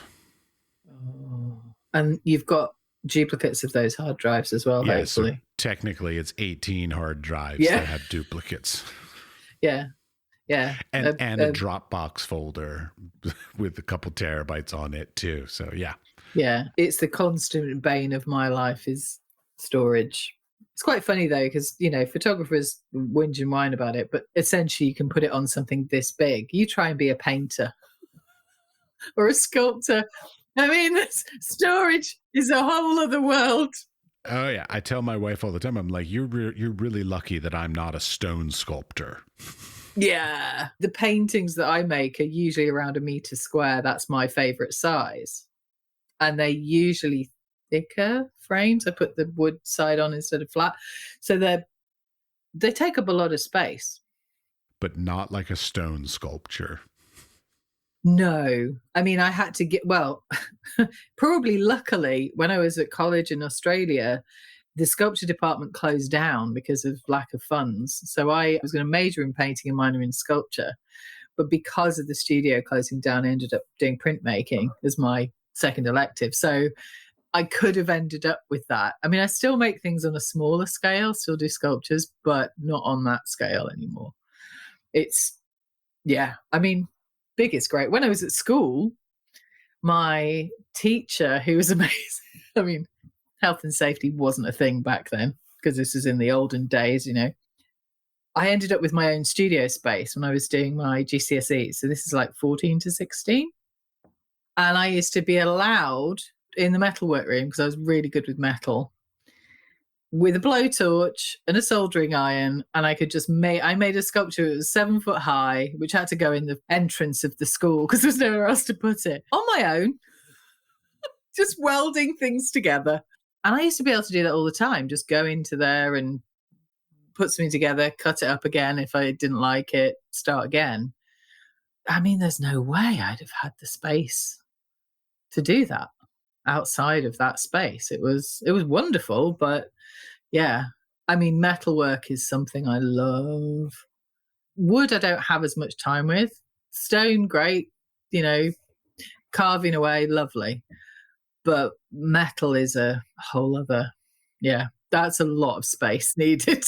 Oh. And you've got duplicates of those hard drives as well, Yes, hopefully. so technically it's 18 hard drives that have duplicates. Yeah. Yeah. And a Dropbox folder with a couple terabytes on it too. So yeah. Yeah. It's the constant bane of my life is storage. It's quite funny though, because photographers whinge and whine about it, but essentially you can put it on something this big. You try and be a painter or a sculptor. I mean, this storage is a whole other world. Oh yeah, I tell my wife all the time. I'm like, you're really lucky that I'm not a stone sculptor. Yeah, the paintings that I make are usually around 1 meter square. That's my favorite size, and they're usually thicker frames. I put the wood side on instead of flat, so they take up a lot of space. But not like a stone sculpture. No, I mean, I had to probably luckily, when I was at college in Australia, the sculpture department closed down because of lack of funds. So I was going to major in painting and minor in sculpture. But because of the studio closing down, I ended up doing printmaking as my second elective. So I could have ended up with that. I mean, I still make things on a smaller scale, still do sculptures, but not on that scale anymore. I mean, big is great. When I was at school, my teacher, who was amazing, I mean, health and safety wasn't a thing back then because this is in the olden days, I ended up with my own studio space when I was doing my GCSEs. So this is like 14 to 16. And I used to be allowed in the metalwork room because I was really good with metal, with a blowtorch and a soldering iron, and I could just I made a sculpture that was 7 foot high, which had to go in the entrance of the school because there's nowhere else to put it, on my own, just welding things together. And I used to be able to do that all the time, just go into there and put something together, cut it up again if I didn't like it, start again. I mean, there's no way I'd have had the space to do that outside of that space. It was wonderful, but yeah, I mean, metalwork is something I love. Wood, I don't have as much time with. Stone, great, carving away, lovely. But metal is a whole other, that's a lot of space needed.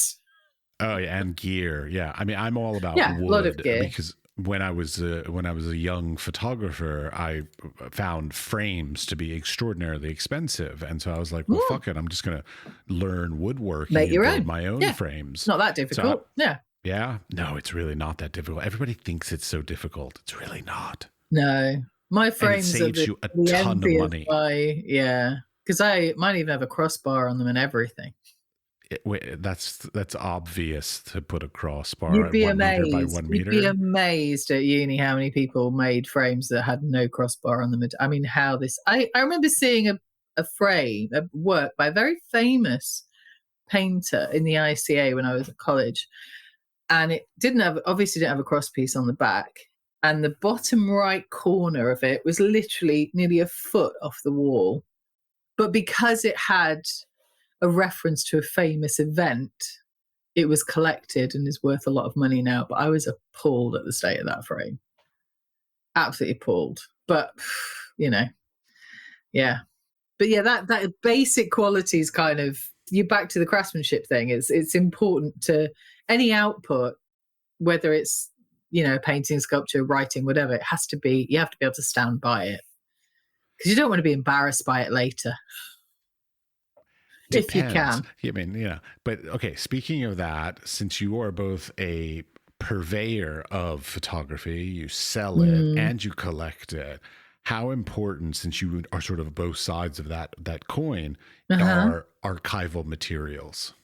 Oh yeah, and gear. Yeah, I mean, I'm all about wood, a lot of gear. Because when I was a young photographer, I found frames to be extraordinarily expensive, and so I was like, well, fuck it, I'm just gonna learn woodworking, make your and build own my own frames. It's not that difficult. Yeah, no, it's really not that difficult. Everybody thinks it's so difficult. It's really not. No, my frames and it saves you a ton of money. Because mine even have a crossbar on them and everything. That's obvious to put a crossbar You'd be at 1 meter amazed. by 1 meter. You'd be amazed at uni how many people made frames that had no crossbar on them. I mean, I remember seeing a work by a very famous painter in the ICA when I was at college, and it obviously didn't have a cross piece on the back, and the bottom right corner of it was literally nearly a foot off the wall, but because it had a reference to a famous event, it was collected and is worth a lot of money now. But I was appalled at the state of that frame. Absolutely appalled. But, yeah. But yeah, that basic quality is kind of, you're back to the craftsmanship thing. It's important to any output, whether it's, painting, sculpture, writing, whatever, you have to be able to stand by it. Because you don't want to be embarrassed by it later. Depends. If you can. I mean, but okay, speaking of that, since you are both a purveyor of photography, you sell it and you collect it, how important, since you are sort of both sides of that coin, are archival materials?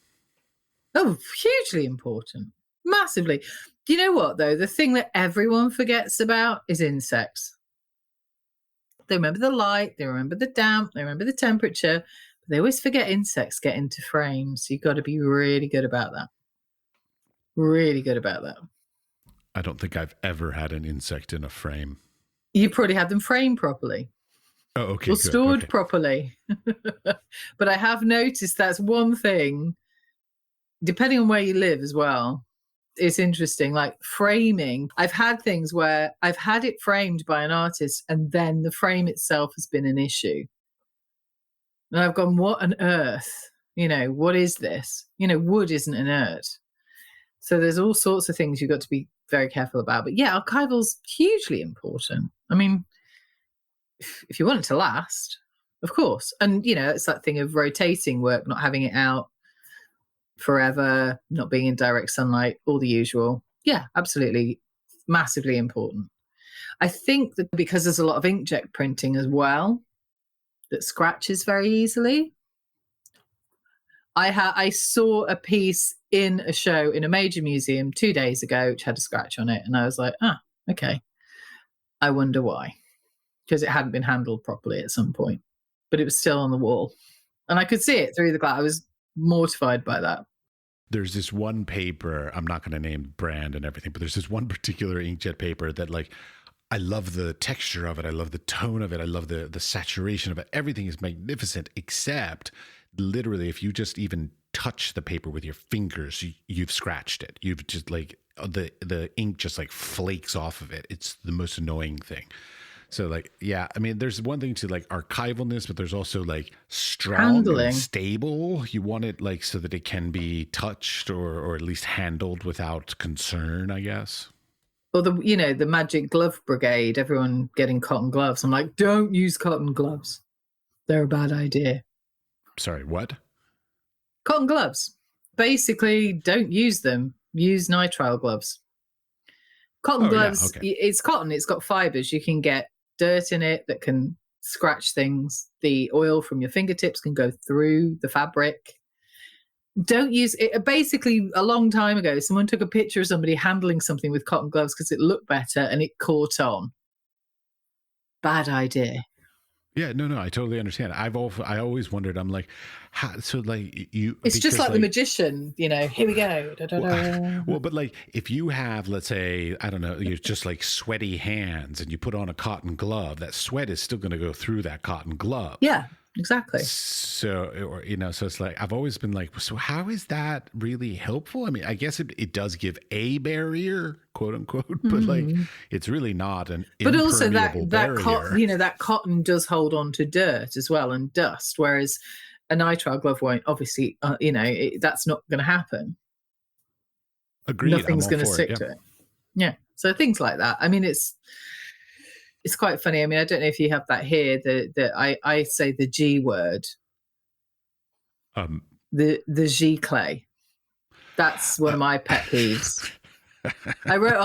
Oh, hugely important. Massively. Do you know what, though? The thing that everyone forgets about is insects. They remember the light, they remember the damp, they remember the temperature. They always forget insects get into frames. You've got to be really good about that. Really good about that. I don't think I've ever had an insect in a frame. You probably had them framed properly. Oh, okay, or good. stored Okay. properly. But I have noticed that's one thing, depending on where you live as well. It's interesting, like framing. I've had things where I've had it framed by an artist and then the frame itself has been an issue. And I've gone, what on earth? What is this? Wood isn't inert. So there's all sorts of things you've got to be very careful about. But yeah, archival's hugely important. I mean, if you want it to last, of course. And, it's that thing of rotating work, not having it out forever, not being in direct sunlight, all the usual. Yeah, absolutely. Massively important. I think that because there's a lot of inkjet printing as well, that scratches very easily. I saw a piece in a show in a major museum 2 days ago which had a scratch on it, and I was like, okay. I wonder why. Because it hadn't been handled properly at some point, but it was still on the wall. And I could see it through the glass. I was mortified by that. There's this one paper, I'm not going to name the brand and everything, but there's this one particular inkjet paper that, like, I love the texture of it. I love the tone of it. I love the saturation of it. Everything is magnificent, except literally if you just even touch the paper with your fingers, you've scratched it. You've just, like, the ink just like flakes off of it. It's the most annoying thing. So, like, yeah, I mean, there's one thing to, like, archivalness, but there's also, like, strong Handling. and stable. You want it, like, so that it can be touched or at least handled without concern, I guess. Or the magic glove brigade, everyone getting cotton gloves. I'm like, don't use cotton gloves. They're a bad idea. Sorry, what? Cotton gloves. Basically, don't use them. Use nitrile gloves. Cotton gloves, yeah, okay. It's cotton. It's got fibers. You can get dirt in it that can scratch things. The oil from your fingertips can go through the fabric. Don't use it. Basically, a long time ago, someone took a picture of somebody handling something with cotton gloves because it looked better and it caught on. Bad idea. Yeah, no, I totally understand. I always wondered. I'm like, how, so like you. It's just like the magician, Here we go. Well, but like if you have, let's say, I don't know, you're just like sweaty hands, and you put on a cotton glove, that sweat is still going to go through that cotton glove. Yeah, exactly. So, so it's like I've always been like, so how is that really helpful? I mean, I guess it does give a barrier, quote unquote, but like it's really not an but also that barrier. that cotton does hold on to dirt as well and dust, whereas a nitrile glove won't. Obviously, that's not going to happen. Agreed. Nothing's going to stick to it. Yeah. So things like that. I mean, it's quite funny. I mean, I don't know if you have that here. I say the G word. The G clay. That's one of my pet peeves. I wrote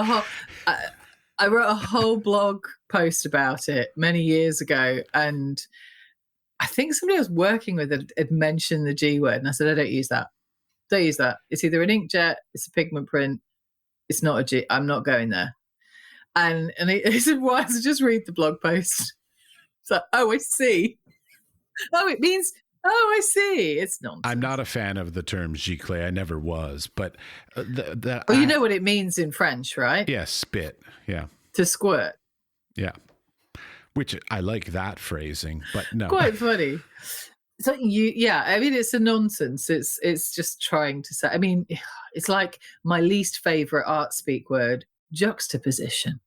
a whole blog post about it many years ago, and I think somebody I was working with had mentioned the G word, and I said, I don't use that. Don't use that. It's either an inkjet, it's a pigment print, it's not a G. I'm not going there. And he said, why? So just read the blog post. So, I see. It means, I see. It's nonsense. I'm not a fan of the term giclée. I never was, but you know what it means in French, right? Yeah, spit. Yeah. To squirt. Yeah. Which I like that phrasing, but no. Quite funny. So I mean, it's a nonsense. It's just trying to say, I mean, it's like my least favorite art speak word, juxtaposition.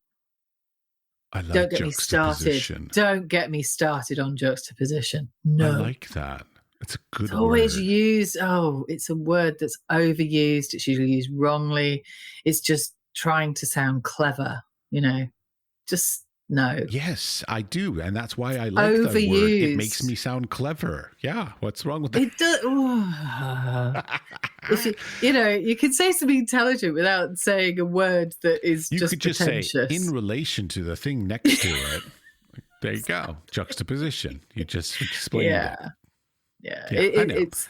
I like Don't get juxtaposition. me started. Don't get me started on juxtaposition. No. I like that. It's a good word. Always used. It's a word that's overused. It's usually used wrongly. It's just trying to sound clever, just no. Yes, I do. And that's why I like that word. It makes me sound clever. Yeah. What's wrong with that? It does. You can say something intelligent without saying a word that is just pretentious. You could just say, in relation to the thing next to it. There you go. Juxtaposition. You just explained it. Yeah. It's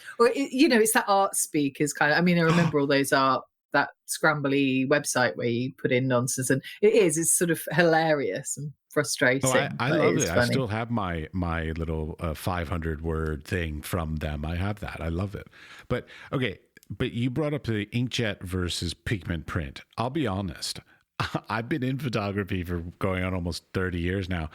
that art speak is kind of, I mean, I remember all those that scrambly website where you put in nonsense, and it's sort of hilarious and frustrating. I love it. Funny. I still have my little 500 word thing from them. I have that. I love it. But okay. But you brought up the inkjet versus pigment print. I'll be honest. I've been in photography for going on almost 30 years now.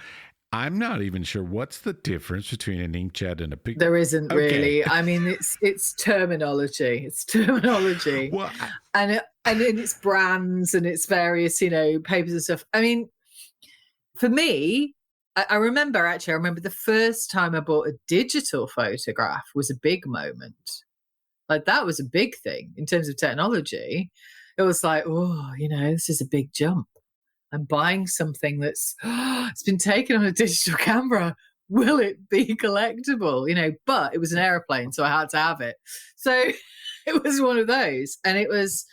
I'm not even sure what's the difference between an inkjet and a big. There isn't really. Okay. I mean, it's terminology. It's terminology, Well, and it's brands and it's various, papers and stuff. I mean, for me, I remember the first time I bought a digital photograph was a big moment. Like, that was a big thing in terms of technology. It was like, oh, this is a big jump. I'm buying something that's it's been taken on a digital camera. Will it be collectible? But it was an airplane, so I had to have it. So it was one of those. And it was,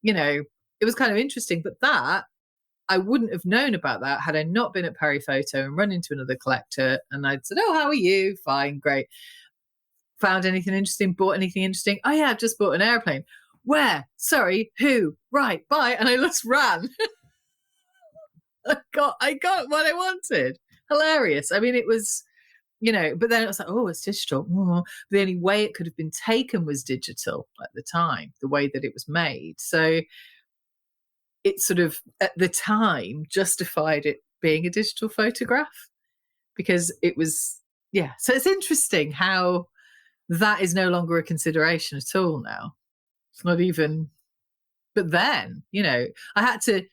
it was kind of interesting. But that, I wouldn't have known about that had I not been at Perry Photo and run into another collector. And I'd said, oh, how are you? Fine, great. Found anything interesting? Bought anything interesting? Oh, yeah, I've just bought an airplane. Where? Sorry, who? Right, bye. And I just ran. I got what I wanted. Hilarious. I mean, it was, but then it was like, oh, it's digital. But the only way it could have been taken was digital at the time, the way that it was made. So it sort of, at the time, justified it being a digital photograph because it was, yeah. So it's interesting how that is no longer a consideration at all now. It's not even, but then, I had to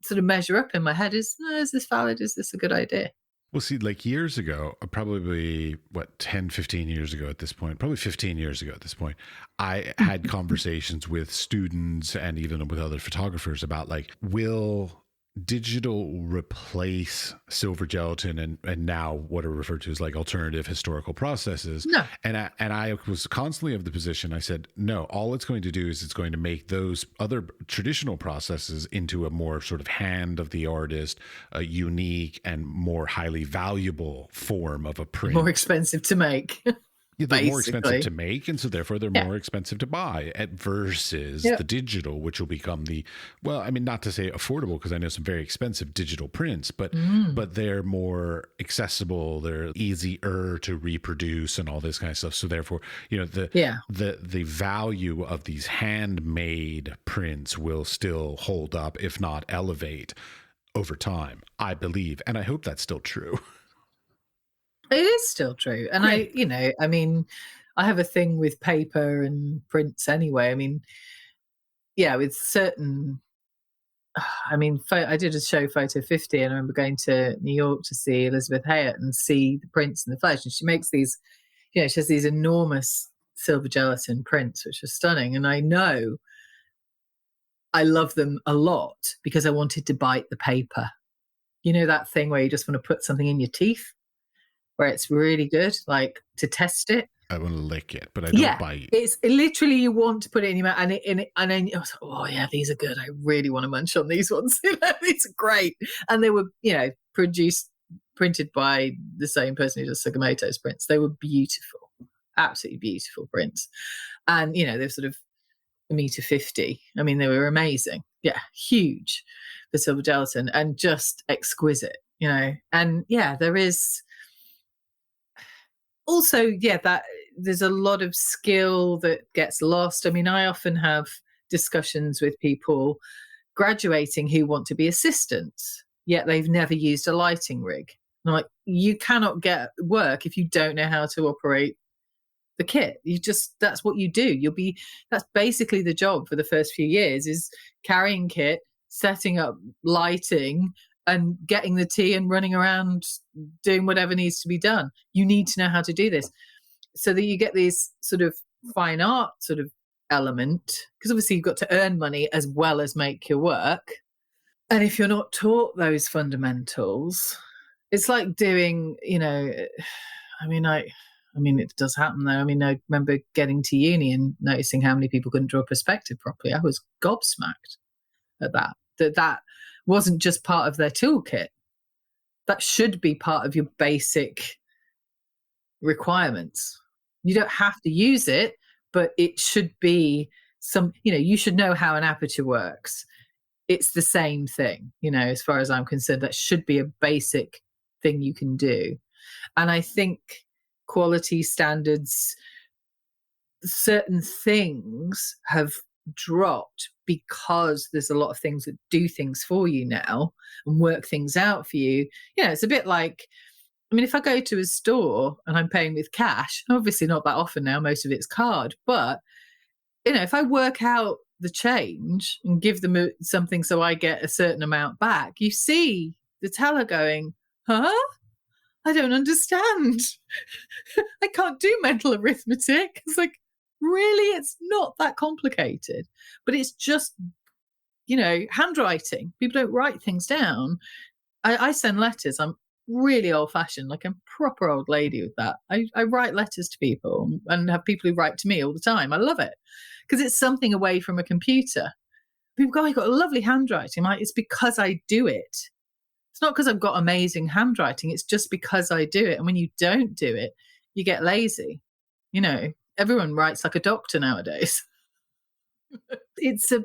sort of measure up in my head, is this valid? Is this a good idea? Well, see, like years ago, probably 10, 15 years ago at this point, probably 15 years ago at this point, I had conversations with students and even with other photographers about like, will digital replace silver gelatin and now what are referred to as like alternative historical processes? No. And I was constantly of the position, I said, no, all it's going to do is it's going to make those other traditional processes into a more sort of hand of the artist, a unique and more highly valuable form of a print. More expensive to make. Yeah, they're more expensive to make, and so therefore they're more expensive to buy versus the digital, which will become not to say affordable, because I know some very expensive digital prints, but they're more accessible, they're easier to reproduce and all this kind of stuff. So therefore, the value of these handmade prints will still hold up, if not elevate over time, I believe. And I hope that's still true. It is still true. And Great. I have a thing with paper and prints anyway. I mean, yeah, with certain, I did a show, Photo 50, and I remember going to New York to see Elizabeth Hayat and see the prints in the flesh. And she makes these, she has these enormous silver gelatin prints, which are stunning. And I know I love them a lot because I wanted to bite the paper. That thing where you just want to put something in your teeth, where it's really good, like to test it. I want to lick it, but I don't bite. It's literally, you want to put it in your mouth, and then I was like, oh yeah, these are good. I really want to munch on these ones. These are great, and they were, printed by the same person who does Sugimoto's prints. They were beautiful, absolutely beautiful prints, and they're sort of 1.50 meters. They were amazing. Yeah, huge for silver gelatin and just exquisite. And there is. Also, that there's a lot of skill that gets lost. I often have discussions with people graduating who want to be assistants, yet they've never used a lighting rig. I'm like, you cannot get work if you don't know how to operate the kit. That's what you do. That's basically the job for the first few years, is carrying kit, setting up lighting, and getting the tea and running around doing whatever needs to be done. You need to know how to do this so that you get these sort of fine art sort of element, because obviously you've got to earn money as well as make your work. And if you're not taught those fundamentals, it's like doing, it does happen though. I remember getting to uni and noticing how many people couldn't draw perspective properly. I was gobsmacked at that wasn't just part of their toolkit. That should be part of your basic requirements. You don't have to use it, but it should be you should know how an aperture works. It's the same thing, as far as I'm concerned. That should be a basic thing you can do. And I think quality standards, certain things have dropped because there's a lot of things that do things for you now and work things out for you. It's a bit like, I mean, if I go to a store and I'm paying with cash, obviously not that often now, most of it's card, but if I work out the change and give them something so I get a certain amount back, you see the teller going, huh? I don't understand. I can't do mental arithmetic. It's like, really? It's not that complicated. But it's just, handwriting. People don't write things down. I send letters. I'm really old-fashioned, like I'm a proper old lady with that. I write letters to people and have people who write to me all the time. I love it because it's something away from a computer. People go, I got a lovely handwriting. It's because I do it. It's not because I've got amazing handwriting. It's just because I do it. And when you don't do it, you get lazy. Everyone writes like a doctor nowadays. It's a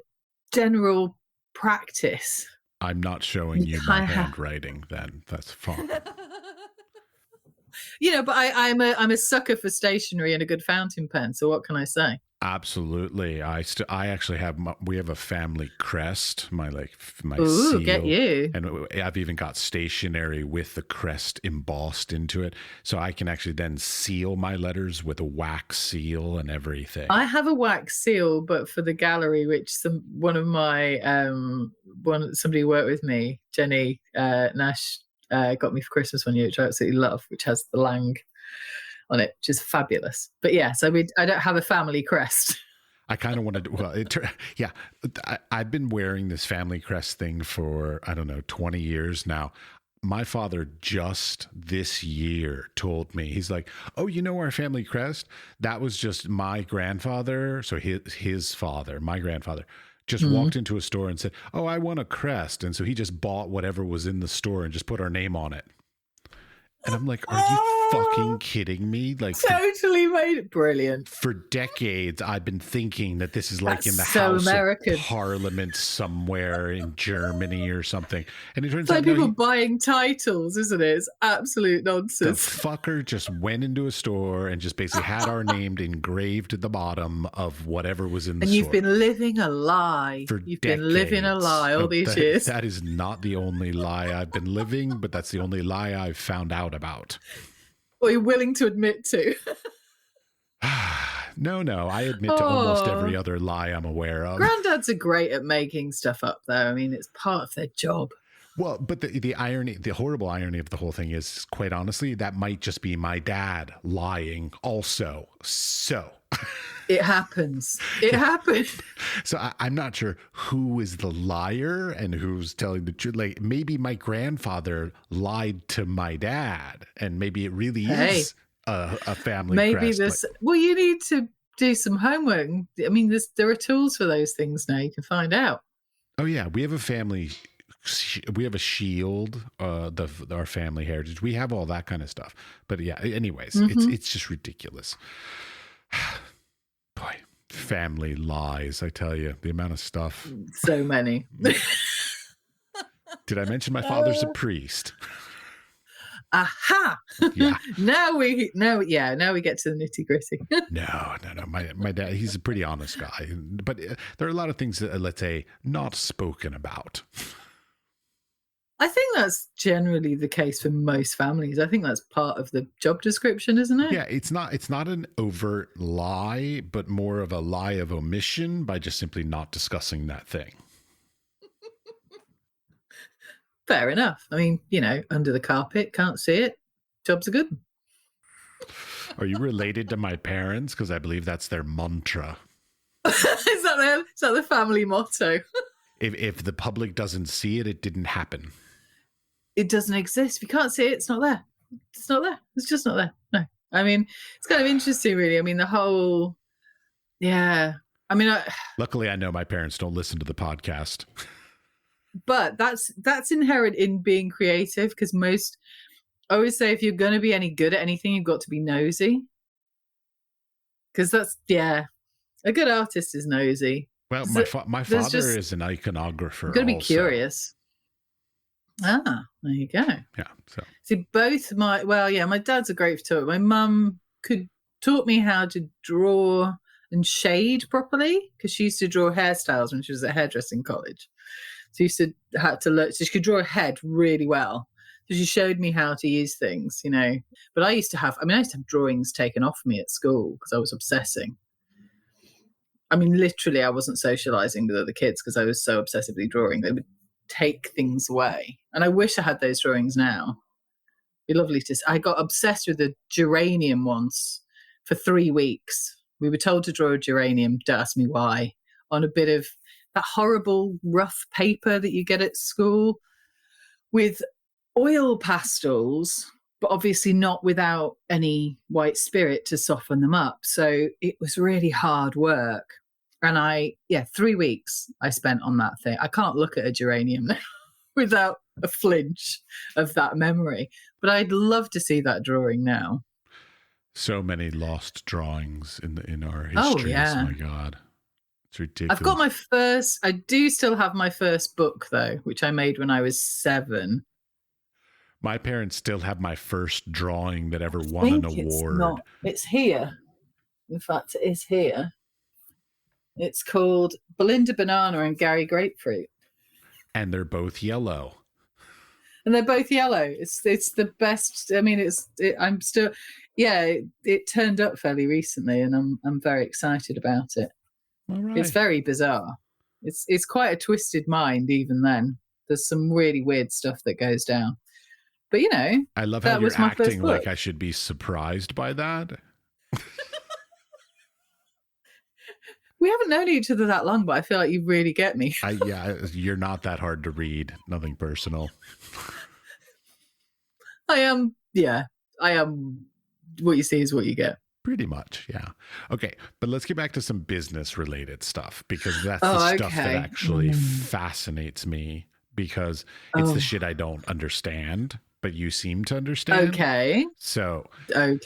general practice. I'm not showing you my handwriting then. That's fine. But I'm a sucker for stationery and a good fountain pen. So what can I say? Absolutely. I actually we have a family crest, my Ooh, seal. Get you. And I've even got stationery with the crest embossed into it. So I can actually then seal my letters with a wax seal and everything. I have a wax seal, but for the gallery, which one of my, somebody who worked with me, Jenny Nash, got me for Christmas one year, which I absolutely love, which has the Lang on it, which is fabulous. But yes, I don't have a family crest. I kind of wanted to, I've been wearing this family crest thing for, 20 years now. My father just this year told me, he's like, oh, our family crest? That was just my grandfather. So his father, my grandfather, just walked into a store and said, oh, I want a crest. And so he just bought whatever was in the store and just put our name on it. And I'm like, are you fucking kidding me? Like, totally made it brilliant. For decades, I've been thinking that this is like in the so House American. of Parliament somewhere in Germany or something. And it turns out like people buying titles, isn't it? It's absolute nonsense. The fucker just went into a store and just basically had our name engraved at the bottom of whatever was in the store. And you've been living a lie. You've been living a lie all these years. That is not the only lie I've been living, but that's the only lie I've found out about. Or you're willing to admit to. No, I admit to almost every other lie I'm aware of. Granddads are great at making stuff up, though. I mean, it's part of their job. Well, but the irony, the horrible irony of the whole thing is, quite honestly, that might just be my dad lying also. So it happens. It happens. So I'm not sure who is the liar and who's telling the truth. Like, maybe my grandfather lied to my dad, and maybe it really is a family maybe crest. Well, you need to do some homework. I mean, there are tools for those things now. You can find out. Oh yeah, we have a family. We have a shield, our family heritage. We have all that kind of stuff. But yeah, anyways, it's just ridiculous. Boy, family lies, I tell you, the amount of stuff. So many. Did I mention my father's a priest? Aha! Yeah. Now we get to the nitty gritty. No. My dad, he's a pretty honest guy, but there are a lot of things that, let's say, not spoken about. I think that's generally the case for most families. I think that's part of the job description, isn't it? Yeah, it's not an overt lie, but more of a lie of omission by just simply not discussing that thing. Fair enough. I mean, under the carpet, can't see it. Jobs are good. Are you related to my parents? Because I believe that's their mantra. Is that the family motto? If the public doesn't see it, it didn't happen. It doesn't exist. If you can't see it, it's not there. It's not there. It's just not there. No. I mean, it's kind of interesting, really. I mean, the whole, yeah. I mean, luckily, I know my parents don't listen to the podcast. But that's inherent in being creative, because I always say, if you're going to be any good at anything, you've got to be nosy. Because that's, a good artist is nosy. Well, my father is an iconographer. You've got to be curious. Ah, there you go. Yeah. So see, my dad's a great photographer. My mum taught me how to draw and shade properly, because she used to draw hairstyles when she was at hairdressing college. So she used to have to learn, so she could draw a head really well. So she showed me how to use things, But I used to have drawings taken off me at school because I was obsessing. I mean, literally, I wasn't socializing with other kids because I was so obsessively drawing. They would take things away. And I wish I had those drawings now. It'd be lovely to see. I got obsessed with a geranium once for 3 weeks. We were told to draw a geranium, don't ask me why, on a bit of that horrible rough paper that you get at school with oil pastels, but obviously not without any white spirit to soften them up. So it was really hard work. And 3 weeks I spent on that thing. I can't look at a geranium now without a flinch of that memory. But I'd love to see that drawing now. So many lost drawings in our history. Oh my God. It's ridiculous. I've got I do still have my first book though, which I made when I was 7. My parents still have my first drawing that ever won an award. It's here. In fact, it is here. It's called Belinda Banana and Gary Grapefruit. And they're both yellow. It's the best. I mean, it turned up fairly recently and I'm very excited about it. All right. It's very bizarre. It's quite a twisted mind even then. There's some really weird stuff that goes down. But I love how you're acting like I should be surprised by that. We haven't known each other that long, but I feel like you really get me. You're not that hard to read. Nothing personal. I am. What you see is what you get. Pretty much, yeah. Okay, but let's get back to some business-related stuff, because that's the stuff that actually fascinates me, because it's the shit I don't understand, but you seem to understand. Okay. I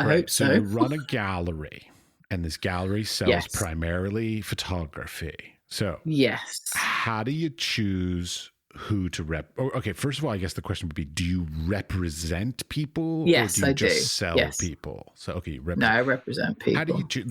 hope so. So you run a gallery. And this gallery sells primarily photography. So yes, how do you choose who to rep? Okay, first of all, I guess the question would be: do you represent people? Yes, or do you I just sell people? So okay, I represent people. How do you choose?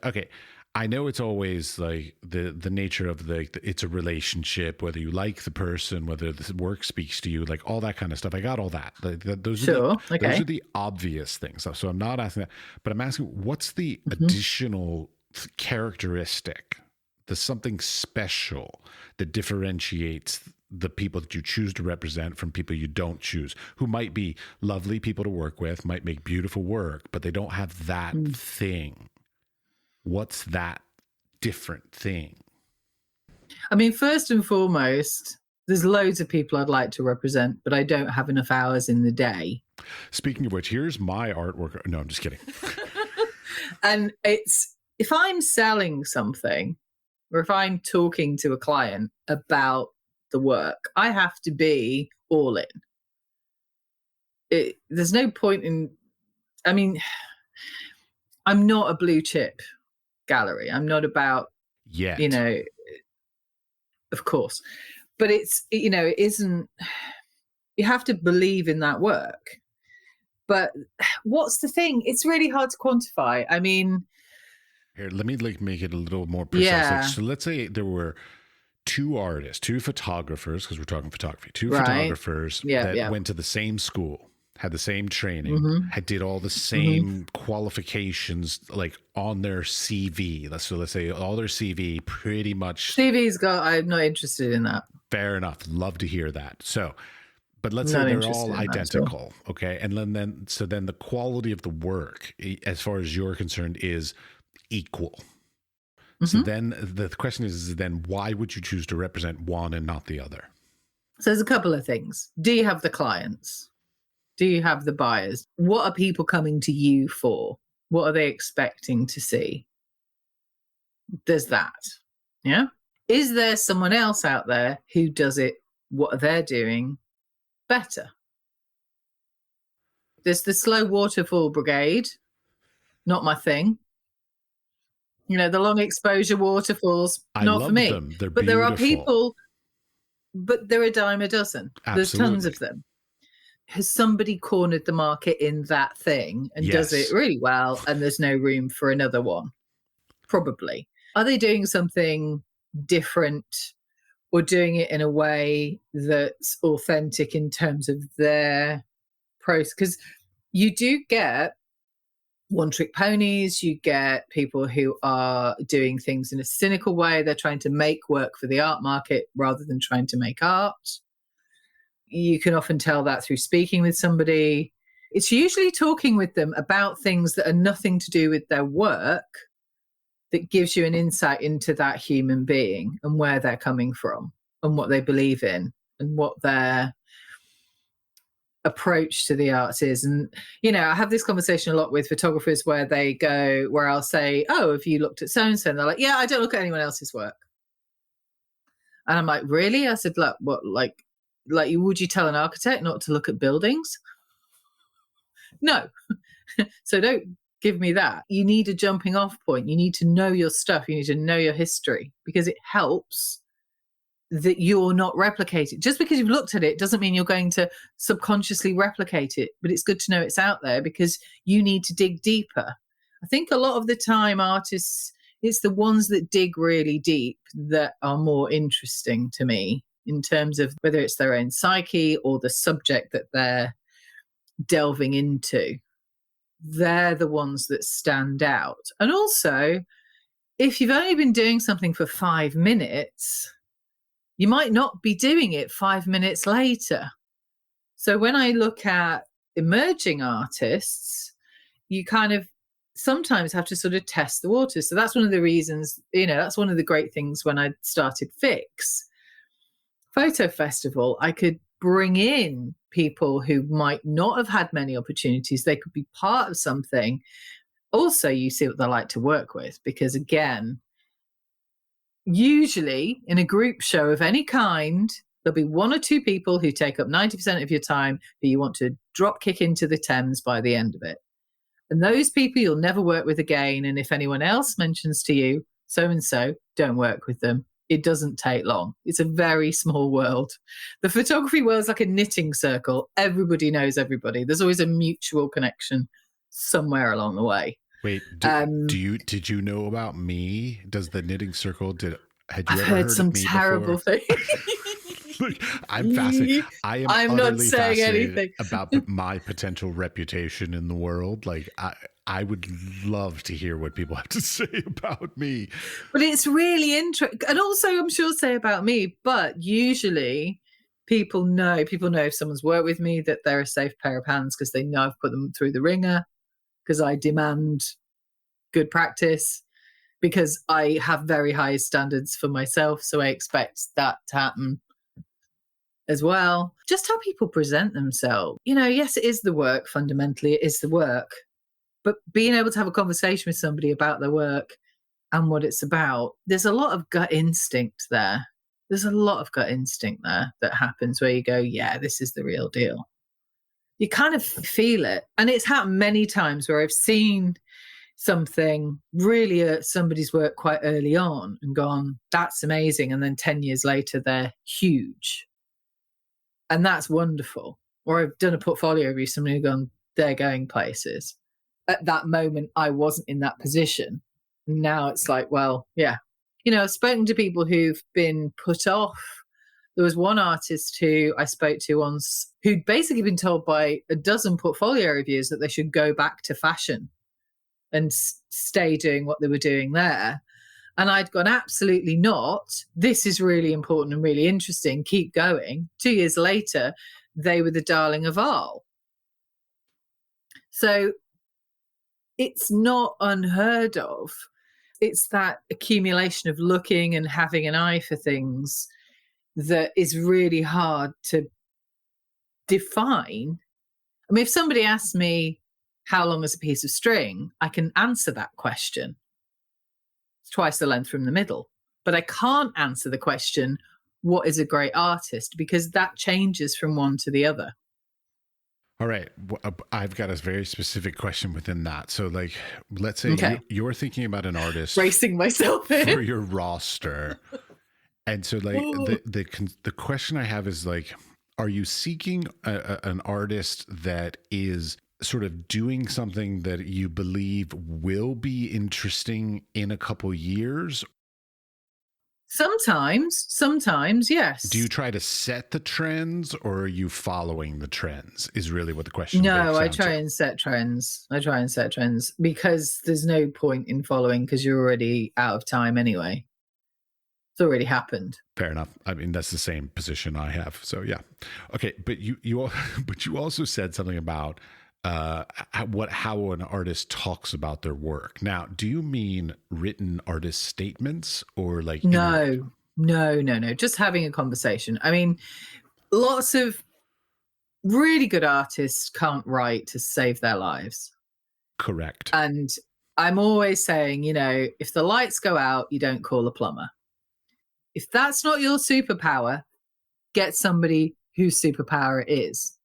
Okay, I know it's always like the nature of it's a relationship, whether you like the person, whether the work speaks to you, like all that kind of stuff. I got all that. Those are the obvious things. So I'm not asking that, but I'm asking what's the additional characteristic, the something special that differentiates the people that you choose to represent from people you don't choose, who might be lovely people to work with, might make beautiful work, but they don't have that thing. What's that different thing? I mean, first and foremost, there's loads of people I'd like to represent, but I don't have enough hours in the day. Speaking of which, here's my artwork. No, I'm just kidding. And if I'm selling something or if I'm talking to a client about the work, I have to be all in. There's no point in, I mean, I'm not a blue chip gallery. I'm not about, of course, but it isn't, you have to believe in that work. But what's the thing? It's really hard to quantify. I mean, here, let me make it a little more precise. Yeah. So let's say there were two photographers, because we're talking photography, photographers that went to the same school, had the same training, did all the same qualifications, like on their CV. Let's say all their CV pretty much. I'm not interested in that. Fair enough. Love to hear that. So, but let's say they're all identical. Okay. And then the quality of the work, as far as you're concerned, is equal. So then the question is then why would you choose to represent one and not the other? So there's a couple of things. Do you have the clients? Do you have the buyers? What are people coming to you for? What are they expecting to see? There's that. Yeah. Is there someone else out there who does it, what they're doing, better? There's the slow waterfall brigade. Not my thing. The long exposure waterfalls, not for me. They're but beautiful. There are people, but they're a dime a dozen. Absolutely. There's tons of them. Has somebody cornered the market in that thing and does it really well, and there's no room for another one? Probably. Are they doing something different or doing it in a way that's authentic in terms of their process? Because you do get one-trick ponies, you get people who are doing things in a cynical way. They're trying to make work for the art market rather than trying to make art. You can often tell that through speaking with somebody. It's usually talking with them about things that are nothing to do with their work that gives you an insight into that human being and where they're coming from and what they believe in and what their approach to the arts is. And, I have this conversation a lot with photographers where I'll say, oh, have you looked at so-and-so? And they're like, yeah, I don't look at anyone else's work. And I'm like, really? I said, look, what, like, would you tell an architect not to look at buildings? No. So don't give me that. You need a jumping off point. You need to know your stuff. You need to know your history, because it helps that you're not replicating. Just because you've looked at it doesn't mean you're going to subconsciously replicate it, but it's good to know it's out there because you need to dig deeper. I think a lot of the time artists, it's the ones that dig really deep that are more interesting to me in terms of whether it's their own psyche or the subject that they're delving into. They're the ones that stand out. And also, if you've only been doing something for 5 minutes, you might not be doing it 5 minutes later. So when I look at emerging artists, you kind of sometimes have to sort of test the waters. So that's one of the reasons, that's one of the great things when I started Fix Photo Festival. I could bring in people who might not have had many opportunities. They could be part of something. Also, you see what they like to work with, because again, usually in a group show of any kind, there'll be one or two people who take up 90% of your time who you want to drop kick into the Thames by the end of it. And those people you'll never work with again. And if anyone else mentions to you, so-and-so, don't work with them. It doesn't take long. It's a very small world. The photography world is like a knitting circle. Everybody knows everybody. There's always a mutual connection somewhere along the way. Wait, did you know about me? Does the knitting circle, had you ever heard some of me terrible before? things. Look, I'm fascinated. I'm not saying anything about my potential reputation in the world. Like I would love to hear what people have to say about me. But it's really interesting. And also I'm sure say about me, but usually people know if someone's worked with me that they're a safe pair of hands because they know I've put them through the ringer, because I demand good practice, because I have very high standards for myself. So I expect that to happen as well. Just how people present themselves. Yes, it is the work. Fundamentally, it is the work. But being able to have a conversation with somebody about their work and what it's about, there's a lot of gut instinct there. There's a lot of gut instinct there that happens where you go, yeah, this is the real deal. You kind of feel it. And it's happened many times where I've seen something really somebody's work quite early on and gone, that's amazing. And then 10 years later, they're huge. And that's wonderful. Or I've done a portfolio review, somebody who's gone, they're going places. At that moment, I wasn't in that position. Now it's like, well, yeah. I've spoken to people who've been put off. There was one artist who I spoke to once who'd basically been told by a dozen portfolio reviewers that they should go back to fashion and stay doing what they were doing there. And I'd gone, absolutely not. This is really important and really interesting. Keep going. 2 years later, they were the darling of Arles. So it's not unheard of. It's that accumulation of looking and having an eye for things that is really hard to define. I mean, if somebody asks me how long is a piece of string, I can answer that question. It's twice the length from the middle. But I can't answer the question, what is a great artist? Because that changes from one to the other. All right. I've got a very specific question within that. So, like, let's say you're thinking about an artist. Racing myself in. For your roster. And so, like, the question I have is, like, are you seeking an artist that is sort of doing something that you believe will be interesting in a couple years? Sometimes, yes. Do you try to set the trends, or are you following the trends is really what the question No, breaks I down try to. and set trends. I try and set trends because there's no point in following because you're already out of time anyway. It's already happened. Fair enough. I mean, that's the same position I have. So yeah. Okay, but but you also said something about how an artist talks about their work. Now, do you mean written artist statements or like No. Just having a conversation. I mean, lots of really good artists can't write to save their lives. Correct. And I'm always saying, if the lights go out, you don't call a plumber. If that's not your superpower, get somebody whose superpower it is.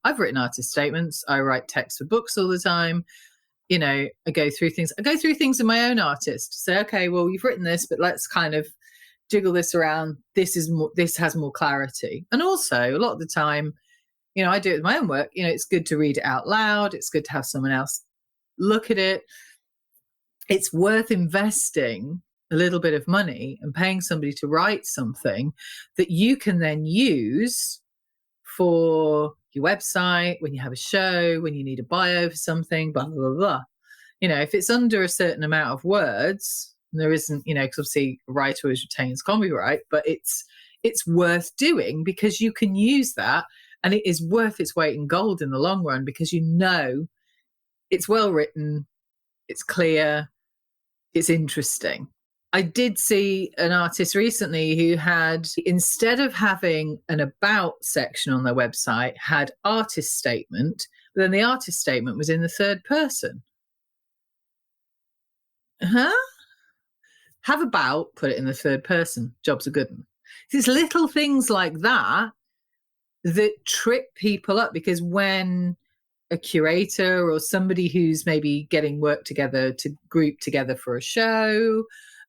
I've written artist statements. I write text for books all the time. I go through things. I go through things in my own artist. Say, okay, well, you've written this, but let's kind of jiggle this around. This has more clarity. And also, a lot of the time, I do it with my own work. It's good to read it out loud. It's good to have someone else look at it. It's worth investing a little bit of money and paying somebody to write something that you can then use for your website, when you have a show, when you need a bio for something, blah, blah, blah, blah. If it's under a certain amount of words, there isn't, because obviously a writer always retains copyright, but it's worth doing because you can use that and it is worth its weight in gold in the long run because it's well written, it's clear, it's interesting. I did see an artist recently who had, instead of having an about section on their website, had artist statement, but then the artist statement was in the third person. Huh? Have about, put it in the third person. Job's a good one. It's little things like that trip people up because when a curator or somebody who's maybe getting work together to group together for a show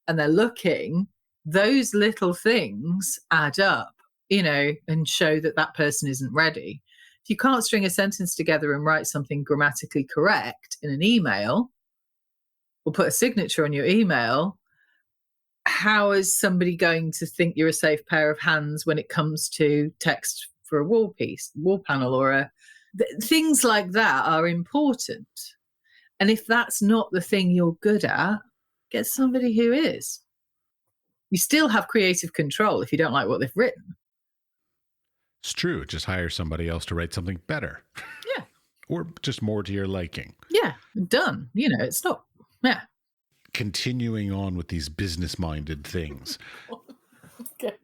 and they're looking, those little things add up, and show that person isn't ready. If you can't string a sentence together and write something grammatically correct in an email or put a signature on your email, how is somebody going to think you're a safe pair of hands when it comes to text for a wall panel or things like that are important. And if that's not the thing you're good at, get somebody who is. You still have creative control if you don't like what they've written. It's true. Just hire somebody else to write something better. Yeah. Or just more to your liking. Yeah. Done. It's not. Yeah. Continuing on with these business-minded things. Okay.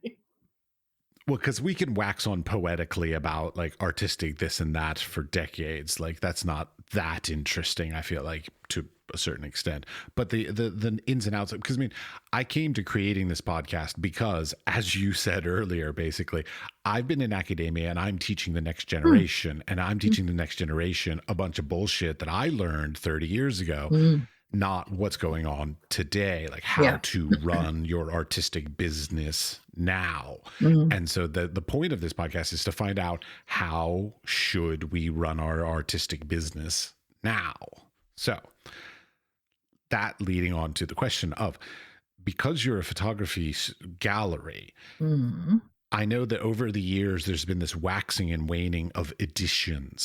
Well, because we can wax on poetically about like artistic this and that for decades. Like that's not that interesting, I feel like, to a certain extent. But the ins and outs, because I mean, I came to creating this podcast because, as you said earlier, basically, I've been in academia and I'm teaching the next generation, and I'm teaching the next generation a bunch of bullshit that I learned 30 years ago. Not what's going on today, like how to run your artistic business now. And so the point of this podcast is to find out how should we run our artistic business now. So that leading on to the question of, because you're a photography gallery, I know that over the years, there's been this waxing and waning of edition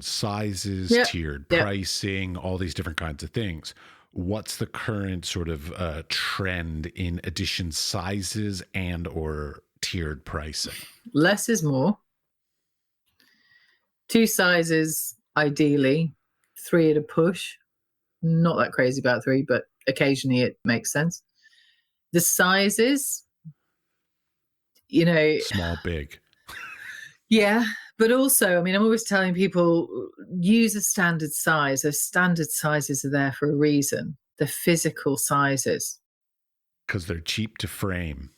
sizes, tiered pricing, all these different kinds of things. What's the current sort of trend in edition sizes and or tiered pricing? Less is more. 2 sizes, ideally. 3 at a push. Not that crazy about 3, but occasionally it makes sense. The sizes, small, big. Yeah, but also, I mean, I'm always telling people use a standard size. Those standard sizes are there for a reason. They're physical sizes. Because they're cheap to frame.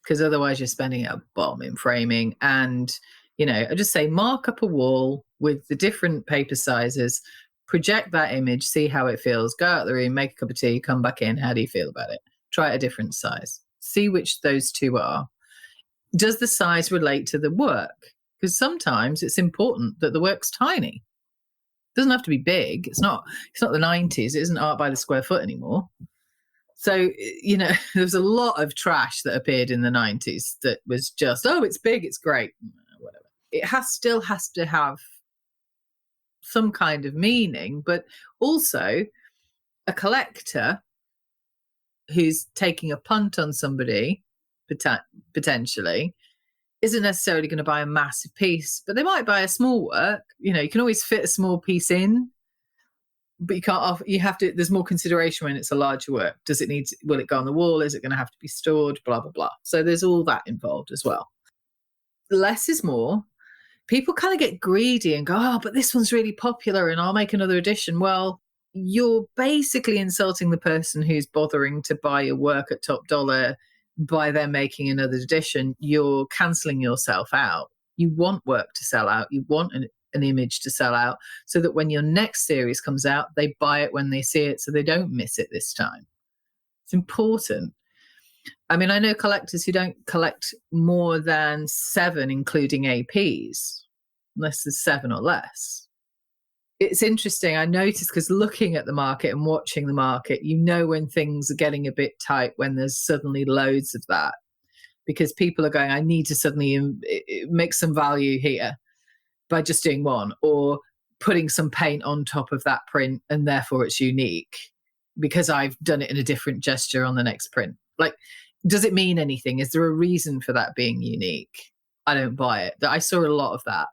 Because otherwise you're spending a bomb in framing. And, I just say mark up a wall with the different paper sizes, project that image, see how it feels, go out the room, make a cup of tea, come back in. How do you feel about it? Try a different size. See which those two are. Does the size relate to the work? Because sometimes it's important that the work's tiny. doesn't have to be big. It's not the 90s. It isn't art by the square foot anymore. So, you know, there was a lot of trash that appeared in the 90s that was just, oh, it's big, it's great, whatever. It still has to have some kind of meaning, but also a collector who's taking a punt on somebody potentially isn't necessarily going to buy a massive piece, but they might buy a small work. You know, you can always fit a small piece in, but you can't. You have to. There's more consideration when it's a larger work. Does it need? Will it go on the wall? Is it going to have to be stored? Blah blah blah. So there's all that involved as well. Less is more. People kind of get greedy and go, oh, but this one's really popular and I'll make another edition. Well, you're basically insulting the person who's bothering to buy your work at top dollar by them making another edition. You're cancelling yourself out. You want work to sell out. You want an image to sell out so that when your next series comes out, they buy it when they see it so they don't miss it this time. It's important. I mean, I know collectors who don't collect more than 7, including APs, unless there's 7 or less. It's interesting. I noticed because looking at the market and watching the market, you know when things are getting a bit tight, when there's suddenly loads of that, because people are going, I need to suddenly make some value here by just doing one, or putting some paint on top of that print and therefore it's unique because I've done it in a different gesture on the next print. Like, does it mean anything? Is there a reason for that being unique? I don't buy it. I saw a lot of that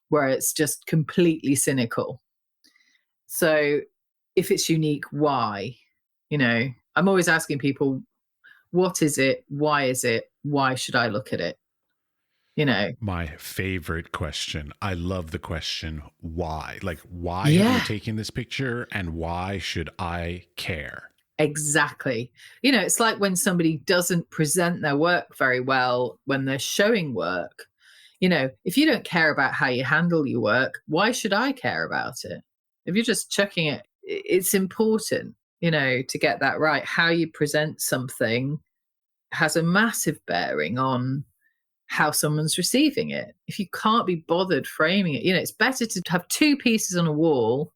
where it's just completely cynical. So if it's unique, why? You know, I'm always asking people, what is it? Why is it? Why should I look at it? You know, my favorite question. I love the question, why? Like, why have you taken this picture and why should I care? Exactly. You know, it's like when somebody doesn't present their work very well when they're showing work. You know, if you don't care about how you handle your work, why should I care about it? If you're just chucking it, it's important, you know, to get that right. How you present something has a massive bearing on how someone's receiving it. If you can't be bothered framing it, you know, it's better to have 2 pieces on a wall,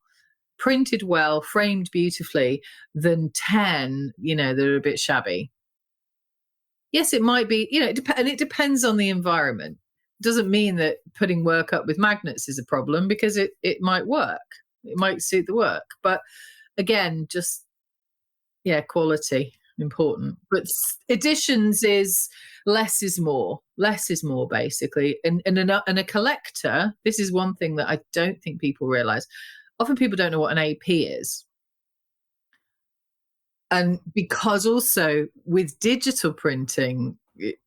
printed well, framed beautifully, than 10, you know, that are a bit shabby. Yes, it might be, you know, and it depends on the environment. It doesn't mean that putting work up with magnets is a problem, because it might work. It might suit the work. But again, just, quality, important. But editions is less is more. Less is more, basically. And a collector, this is one thing that I don't think people realize. Often people don't know what an AP is. And because also with digital printing,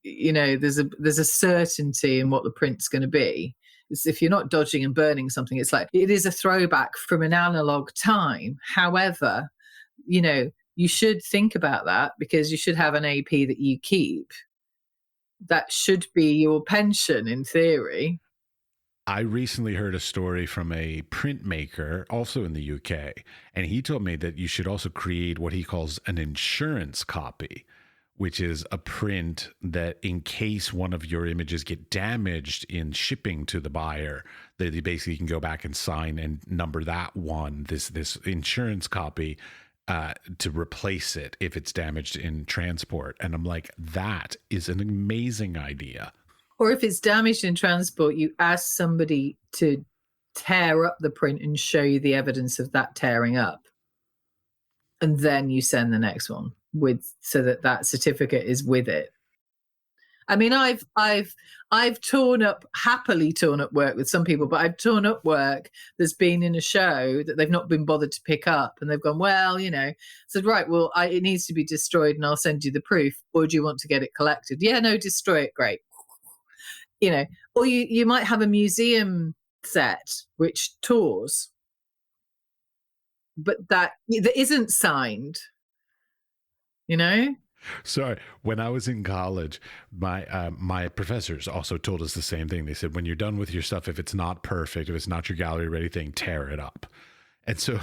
you know, there's a certainty in what the print's going to be. It's, if you're not dodging and burning something, it's like it is a throwback from an analog time. However, you know, you should think about that, because you should have an AP that you keep. That should be your pension in theory. I recently heard a story from a printmaker, also in the UK, and he told me that you should also create what he calls an insurance copy, which is a print that, in case one of your images get damaged in shipping to the buyer, that they basically can go back and sign and number that one, this insurance copy, to replace it if it's damaged in transport. And I'm like, that is an amazing idea. Or if it's damaged in transport, you ask somebody to tear up the print and show you the evidence of that tearing up. And then you send the next one so that certificate is with it. I mean, I've happily torn up work with some people, but I've torn up work that's been in a show that they've not been bothered to pick up, and they've gone, well, you know, said, right, well, it needs to be destroyed and I'll send you the proof, or do you want to get it collected? Yeah, no, destroy it, great. You know, or you might have a museum set which tours, but that isn't signed, you know? Sorry, when I was in college, my professors also told us the same thing. They said, when you're done with your stuff, if it's not perfect, if it's not your gallery ready thing, tear it up. And so,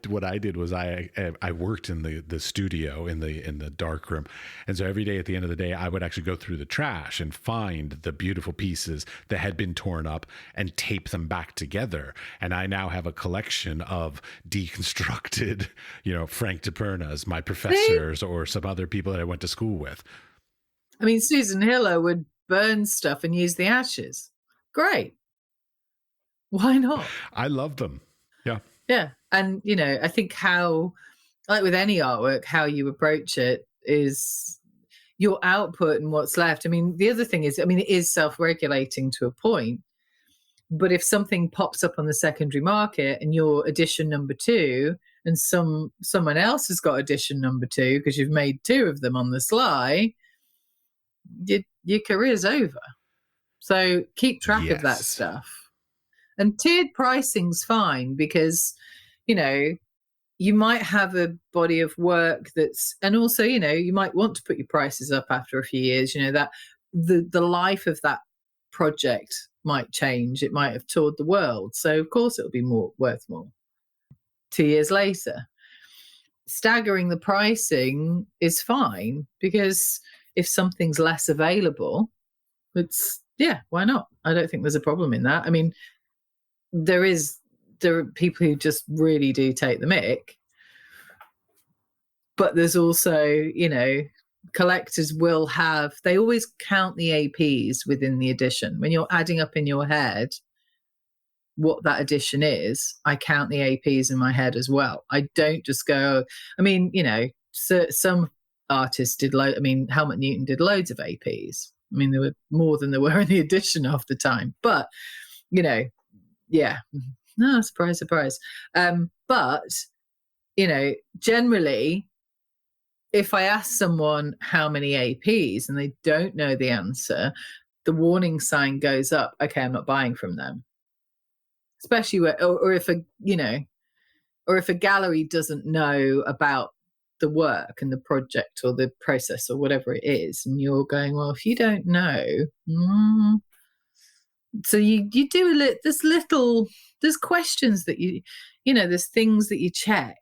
what I did was I worked in the studio in the dark room, and so every day at the end of the day, I would actually go through the trash and find the beautiful pieces that had been torn up and tape them back together. And I now have a collection of deconstructed, Frank DePernas, my professors, or some other people that I went to school with. I mean, Susan Hiller would burn stuff and use the ashes. Great. Why not? I love them. Yeah. Yeah. And, I think how, like with any artwork, how you approach it is your output and what's left. I mean, the other thing is, it is self-regulating to a point. But if something pops up on the secondary market and you're edition number 2 and someone else has got edition number 2 because you've made 2 of them on the sly, your career's over. So keep track of that stuff. And tiered pricing's fine because, you might have a body of work and also, you might want to put your prices up after a few years, that the life of that project might change. It might have toured the world. So of course it'll be worth more 2 years later. Staggering the pricing is fine because if something's less available, why not? I don't think there's a problem in that. I mean, there are people who just really do take the mick, but there's also, collectors they always count the APs within the edition. When you're adding up in your head what that edition is, I count the APs in my head as well. I don't just go, some artists did Helmut Newton did loads of APs. There were more than there were in the edition half the time, but, yeah, no, surprise. But, generally, if I ask someone how many APs and they don't know the answer, the warning sign goes up. Okay, I'm not buying from them. Especially or if a gallery doesn't know about the work and the project or the process or whatever it is, and you're going, well, if you don't know, so you do there's questions that there's things that you check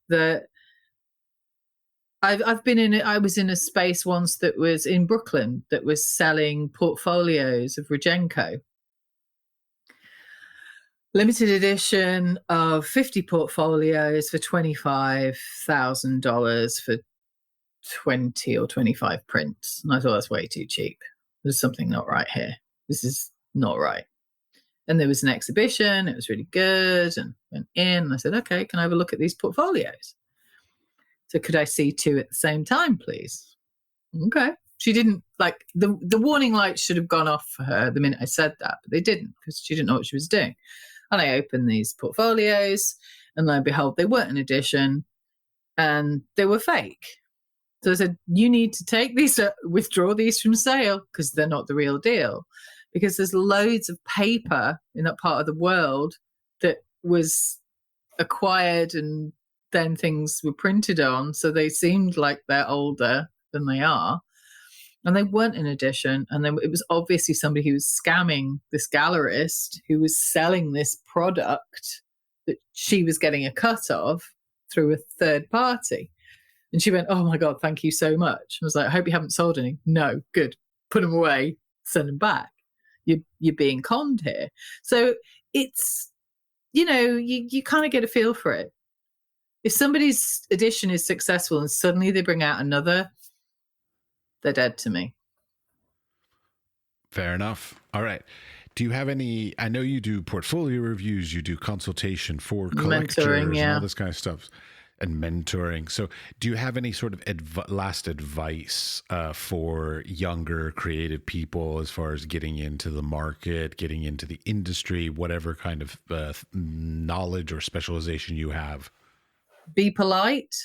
that. I was in a space once that was in Brooklyn that was selling portfolios of Rodzenko. Limited edition of 50 portfolios for $25,000 for 20 or 25 prints. And I thought that's way too cheap. There's something not right here. This is not right. And there was an exhibition. It was really good. And went in and I said, okay, can I have a look at these portfolios? So could I see 2 at the same time, please? Okay. She didn't the warning light should have gone off for her the minute I said that, but they didn't because she didn't know what she was doing. And I opened these portfolios and lo and behold, they weren't an edition and they were fake. So I said, you need to take these, withdraw these from sale because they're not the real deal. Because there's loads of paper in that part of the world that was acquired and then things were printed on, so they seemed like they're older than they are, and they weren't an edition. And then it was obviously somebody who was scamming this gallerist who was selling this product that she was getting a cut of through a third party. And she went, oh my God, thank you so much. I was like, I hope you haven't sold any. No, good. Put them away, send them back. You're being conned here. So it's, you kind of get a feel for it. If somebody's edition is successful and suddenly they bring out another, they're dead to me. Fair enough. All right. Do you have any, I know you do portfolio reviews, you do consultation for collectors and all this kind of stuff and mentoring. So do you have any sort of last advice for younger creative people as far as getting into the market, getting into the industry, whatever kind of knowledge or specialization you have? Be polite.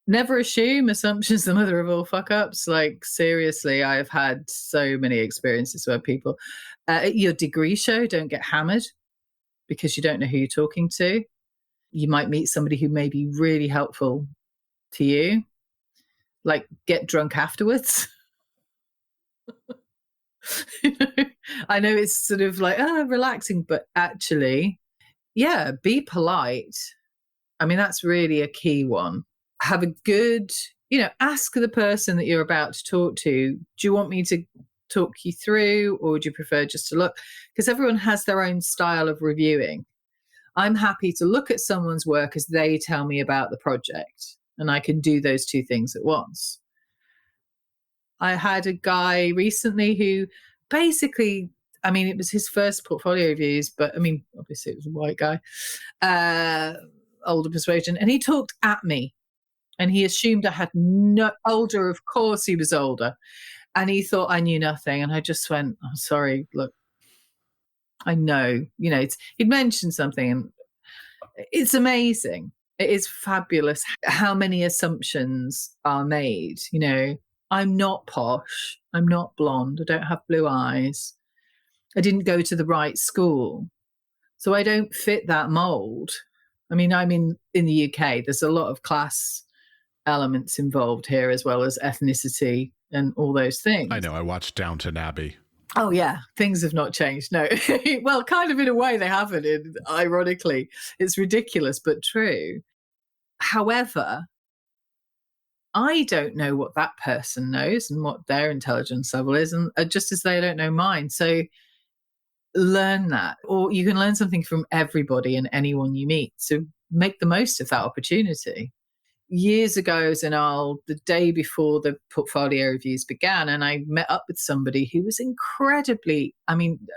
Never assume. Assumptions the mother of all fuck ups. Seriously, I have had so many experiences where people at your degree show don't get hammered because you don't know who you're talking to. You might meet somebody who may be really helpful to you. Get drunk afterwards. I know it's sort of relaxing, but actually yeah, be polite. I mean, that's really a key one. Have a good, ask the person that you're about to talk to, do you want me to talk you through, or would you prefer just to look? Because everyone has their own style of reviewing. I'm happy to look at someone's work as they tell me about the project, and I can do those two things at once. I had a guy recently who basically, I mean, it was his first portfolio reviews, but I mean, obviously it was a white guy, older persuasion, and he talked at me, and he assumed I had no older. Of course, he was older, and he thought I knew nothing. And I just went, "I'm sorry. Look, I know. He'd mentioned something, and it's amazing. It is fabulous how many assumptions are made. I'm not posh. I'm not blonde. I don't have blue eyes. I didn't go to the right school. So I don't fit that mold. I mean, I'm in the UK. There's a lot of class elements involved here, as well as ethnicity and all those things. I know. I watched Downton Abbey. Oh, yeah. Things have not changed. No. Well, kind of in a way they haven't. Ironically, it's ridiculous, but true. However, I don't know what that person knows and what their intelligence level is, and just as they don't know mine. So learn that, or you can learn something from everybody and anyone you meet. So make the most of that opportunity. Years ago, I was in Arles the day before the portfolio reviews began, and I met up with somebody who was incredibly,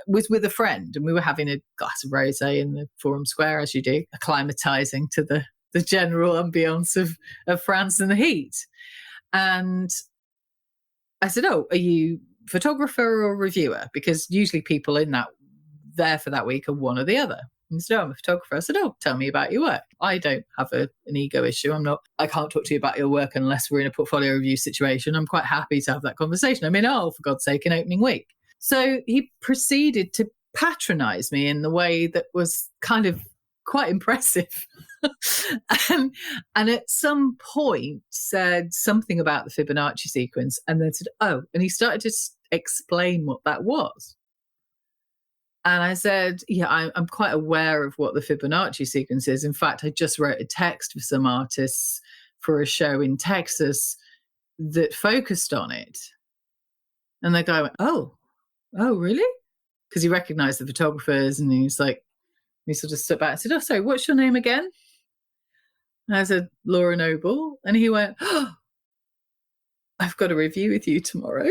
was with a friend, and we were having a glass of rosé in the Forum Square, as you do, acclimatizing to the general ambience of France and the heat. And I said, "Oh, are you photographer or reviewer?" Because usually people there for that week are one or the other. And he said, "Oh, I'm a photographer." I said, "Oh, tell me about your work." I don't have an ego issue. I can't talk to you about your work unless we're in a portfolio review situation. I'm quite happy to have that conversation. For God's sake, an opening week. So he proceeded to patronize me in the way that was kind of quite impressive. and at some point said something about the Fibonacci sequence, and then said, "Oh," and he started to explain what that was. And I said, "Yeah, I'm quite aware of what the Fibonacci sequence is. In fact, I just wrote a text for some artists for a show in Texas that focused on it." And the guy went, oh, really?" Because he recognized the photographers, and he sort of stood back and said, "Oh, sorry, what's your name again?" And I said, "Laura Noble." And he went, "Oh, I've got a review with you tomorrow."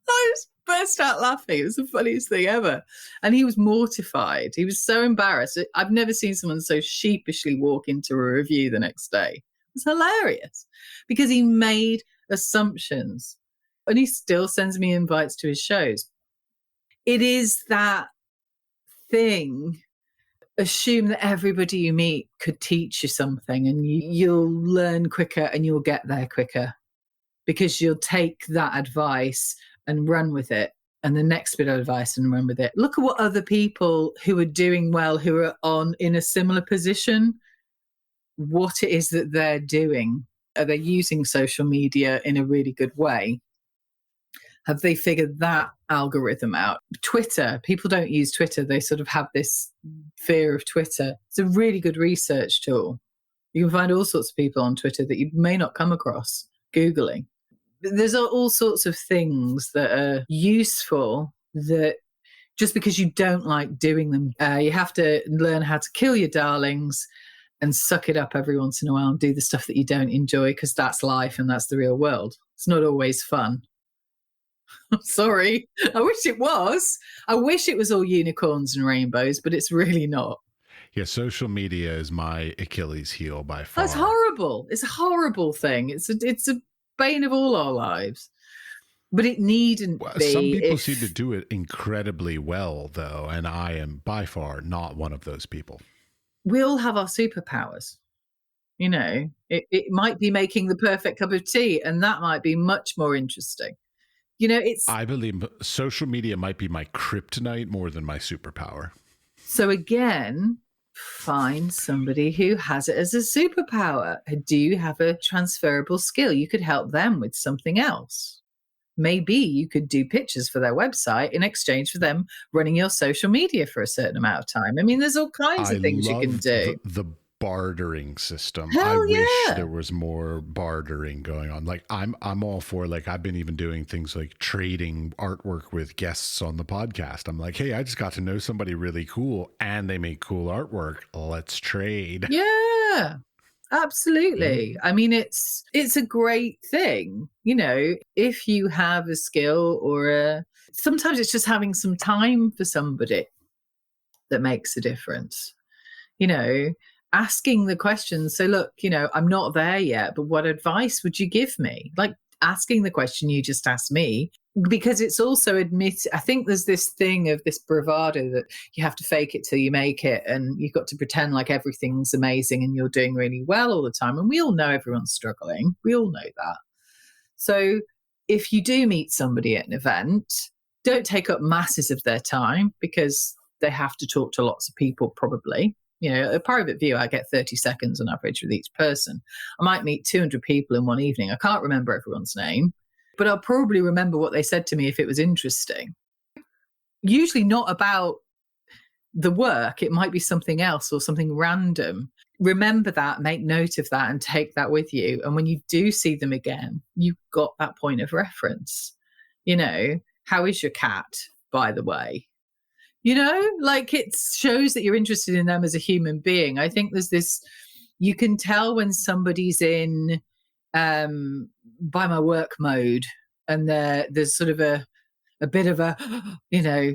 I just burst out laughing. It was the funniest thing ever. And he was mortified. He was so embarrassed. I've never seen someone so sheepishly walk into a review the next day. It was hilarious because he made assumptions, and he still sends me invites to his shows. It is that thing. Assume that everybody you meet could teach you something, and you'll learn quicker and you'll get there quicker because you'll take that advice and run with it, and the next bit of advice and run with it. Look at what other people who are doing well, who are in a similar position, what it is that they're doing. Are they using social media in a really good way? Have they figured that algorithm out? Twitter, people don't use Twitter. They sort of have this fear of Twitter. It's a really good research tool. You can find all sorts of people on Twitter that you may not come across Googling. There's all sorts of things that are useful that just because you don't like doing them, you have to learn how to kill your darlings and suck it up every once in a while and do the stuff that you don't enjoy, because that's life and that's the real world. It's not always fun. I'm sorry. I wish it was. I wish it was all unicorns and rainbows, but it's really not. Yeah, social media is my Achilles heel by far. That's horrible. It's a horrible thing. It's a bane of all our lives. But it needn't be. Some people seem to do it incredibly well, though, and I am by far not one of those people. We all have our superpowers. It might be making the perfect cup of tea, and that might be much more interesting. I believe social media might be my kryptonite more than my superpower. So again, find somebody who has it as a superpower. Do you have a transferable skill? You could help them with something else. maybe you could do pictures for their website in exchange for them running your social media for a certain amount of time. I mean, there's all kinds of things you can do. The bartering system. Hell I wish yeah. there was more bartering going on. Like I'm all for, like, I've been even doing things like trading artwork with guests on the podcast. I'm like, hey, I just got to know somebody really cool and they make cool artwork. Let's trade. Yeah. Absolutely. I mean, it's a great thing, you know, if you have a skill sometimes it's just having some time for somebody that makes a difference. You know, asking the questions. So look, you know, I'm not there yet, but what advice would you give me? Like asking the question you just asked me, because it's also I think there's this thing of this bravado that you have to fake it till you make it, and you've got to pretend like everything's amazing and you're doing really well all the time. And we all know everyone's struggling. We all know that. So if you do meet somebody at an event, don't take up masses of their time, because they have to talk to lots of people probably. You know, a private view, I get 30 seconds on average with each person. I might meet 200 people in one evening. I can't remember everyone's name, but I'll probably remember what they said to me if it was interesting. Usually not about the work. It might be something else or something random. Remember that, make note of that, and take that with you. And when you do see them again, you've got that point of reference. You know, how is your cat, by the way? You know, like, it shows that you're interested in them as a human being. I think there's this, you can tell when somebody's in by my work mode, and there's sort of a bit of a, you know,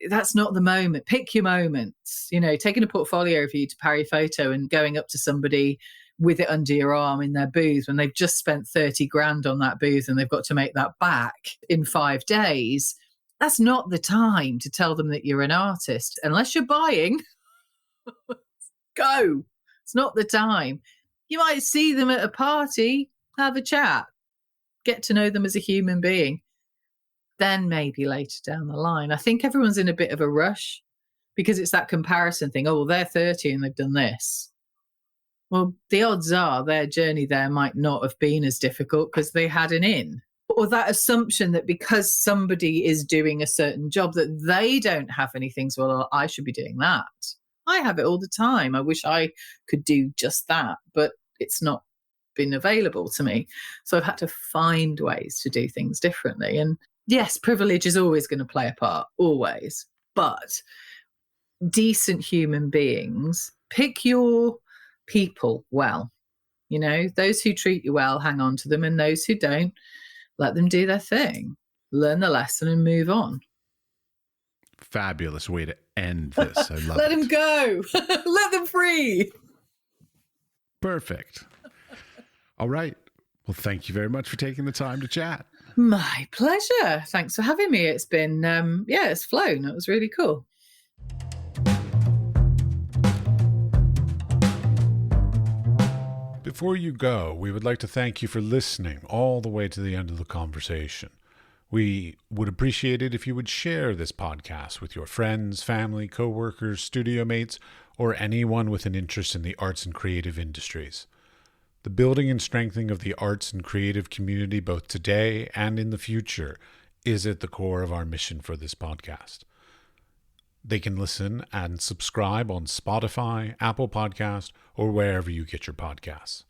that's not the moment. Pick your moments, you know, taking a portfolio of you to Parry Photo and going up to somebody with it under your arm in their booth when they've just spent 30 grand on that booth and they've got to make that back in 5 days. That's not the time to tell them that you're an artist. Unless you're buying, go. It's not the time. You might see them at a party, have a chat, get to know them as a human being. Then maybe later down the line. I think everyone's in a bit of a rush because it's that comparison thing. Oh, well, they're 30 and they've done this. Well, the odds are their journey there might not have been as difficult because they had an in. Or that assumption that because somebody is doing a certain job that they don't have anything, so, well, I should be doing that. I have it all the time. I wish I could do just that, but it's not been available to me. So I've had to find ways to do things differently. And yes, privilege is always going to play a part, always. But decent human beings, pick your people well. You know, those who treat you well, hang on to them, and those who don't, let them do their thing, learn the lesson and move on. Fabulous way to end this. I love Let it. them go. Let them free. Perfect. All right. Well, thank you very much for taking the time to chat. My pleasure. Thanks for having me. It's been, it's flown. It was really cool. Before you go, we would like to thank you for listening all the way to the end of the conversation. We would appreciate it if you would share this podcast with your friends, family, coworkers, studio mates, or anyone with an interest in the arts and creative industries. The building and strengthening of the arts and creative community both today and in the future is at the core of our mission for this podcast. They can listen and subscribe on Spotify, Apple Podcast, or wherever you get your podcasts.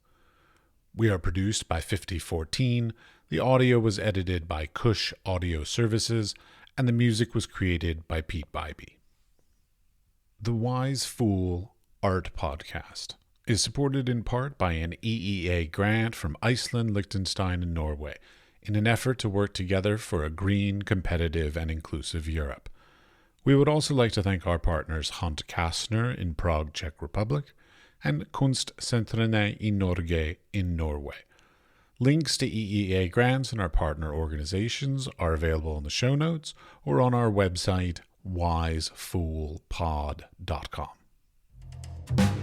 We are produced by 5014. The audio was edited by CushAudio Services, and the music was created by Pete Bybee. The Wise Fool Art Podcast is supported in part by an EEA grant from Iceland, Liechtenstein, and Norway in an effort to work together for a green, competitive, and inclusive Europe. We would also like to thank our partners Hunt Kastner in Prague, Czech Republic, and Kunstsentrene i Norge in Norway. Links to EEA grants and our partner organizations are available in the show notes or on our website, wisefoolpod.com.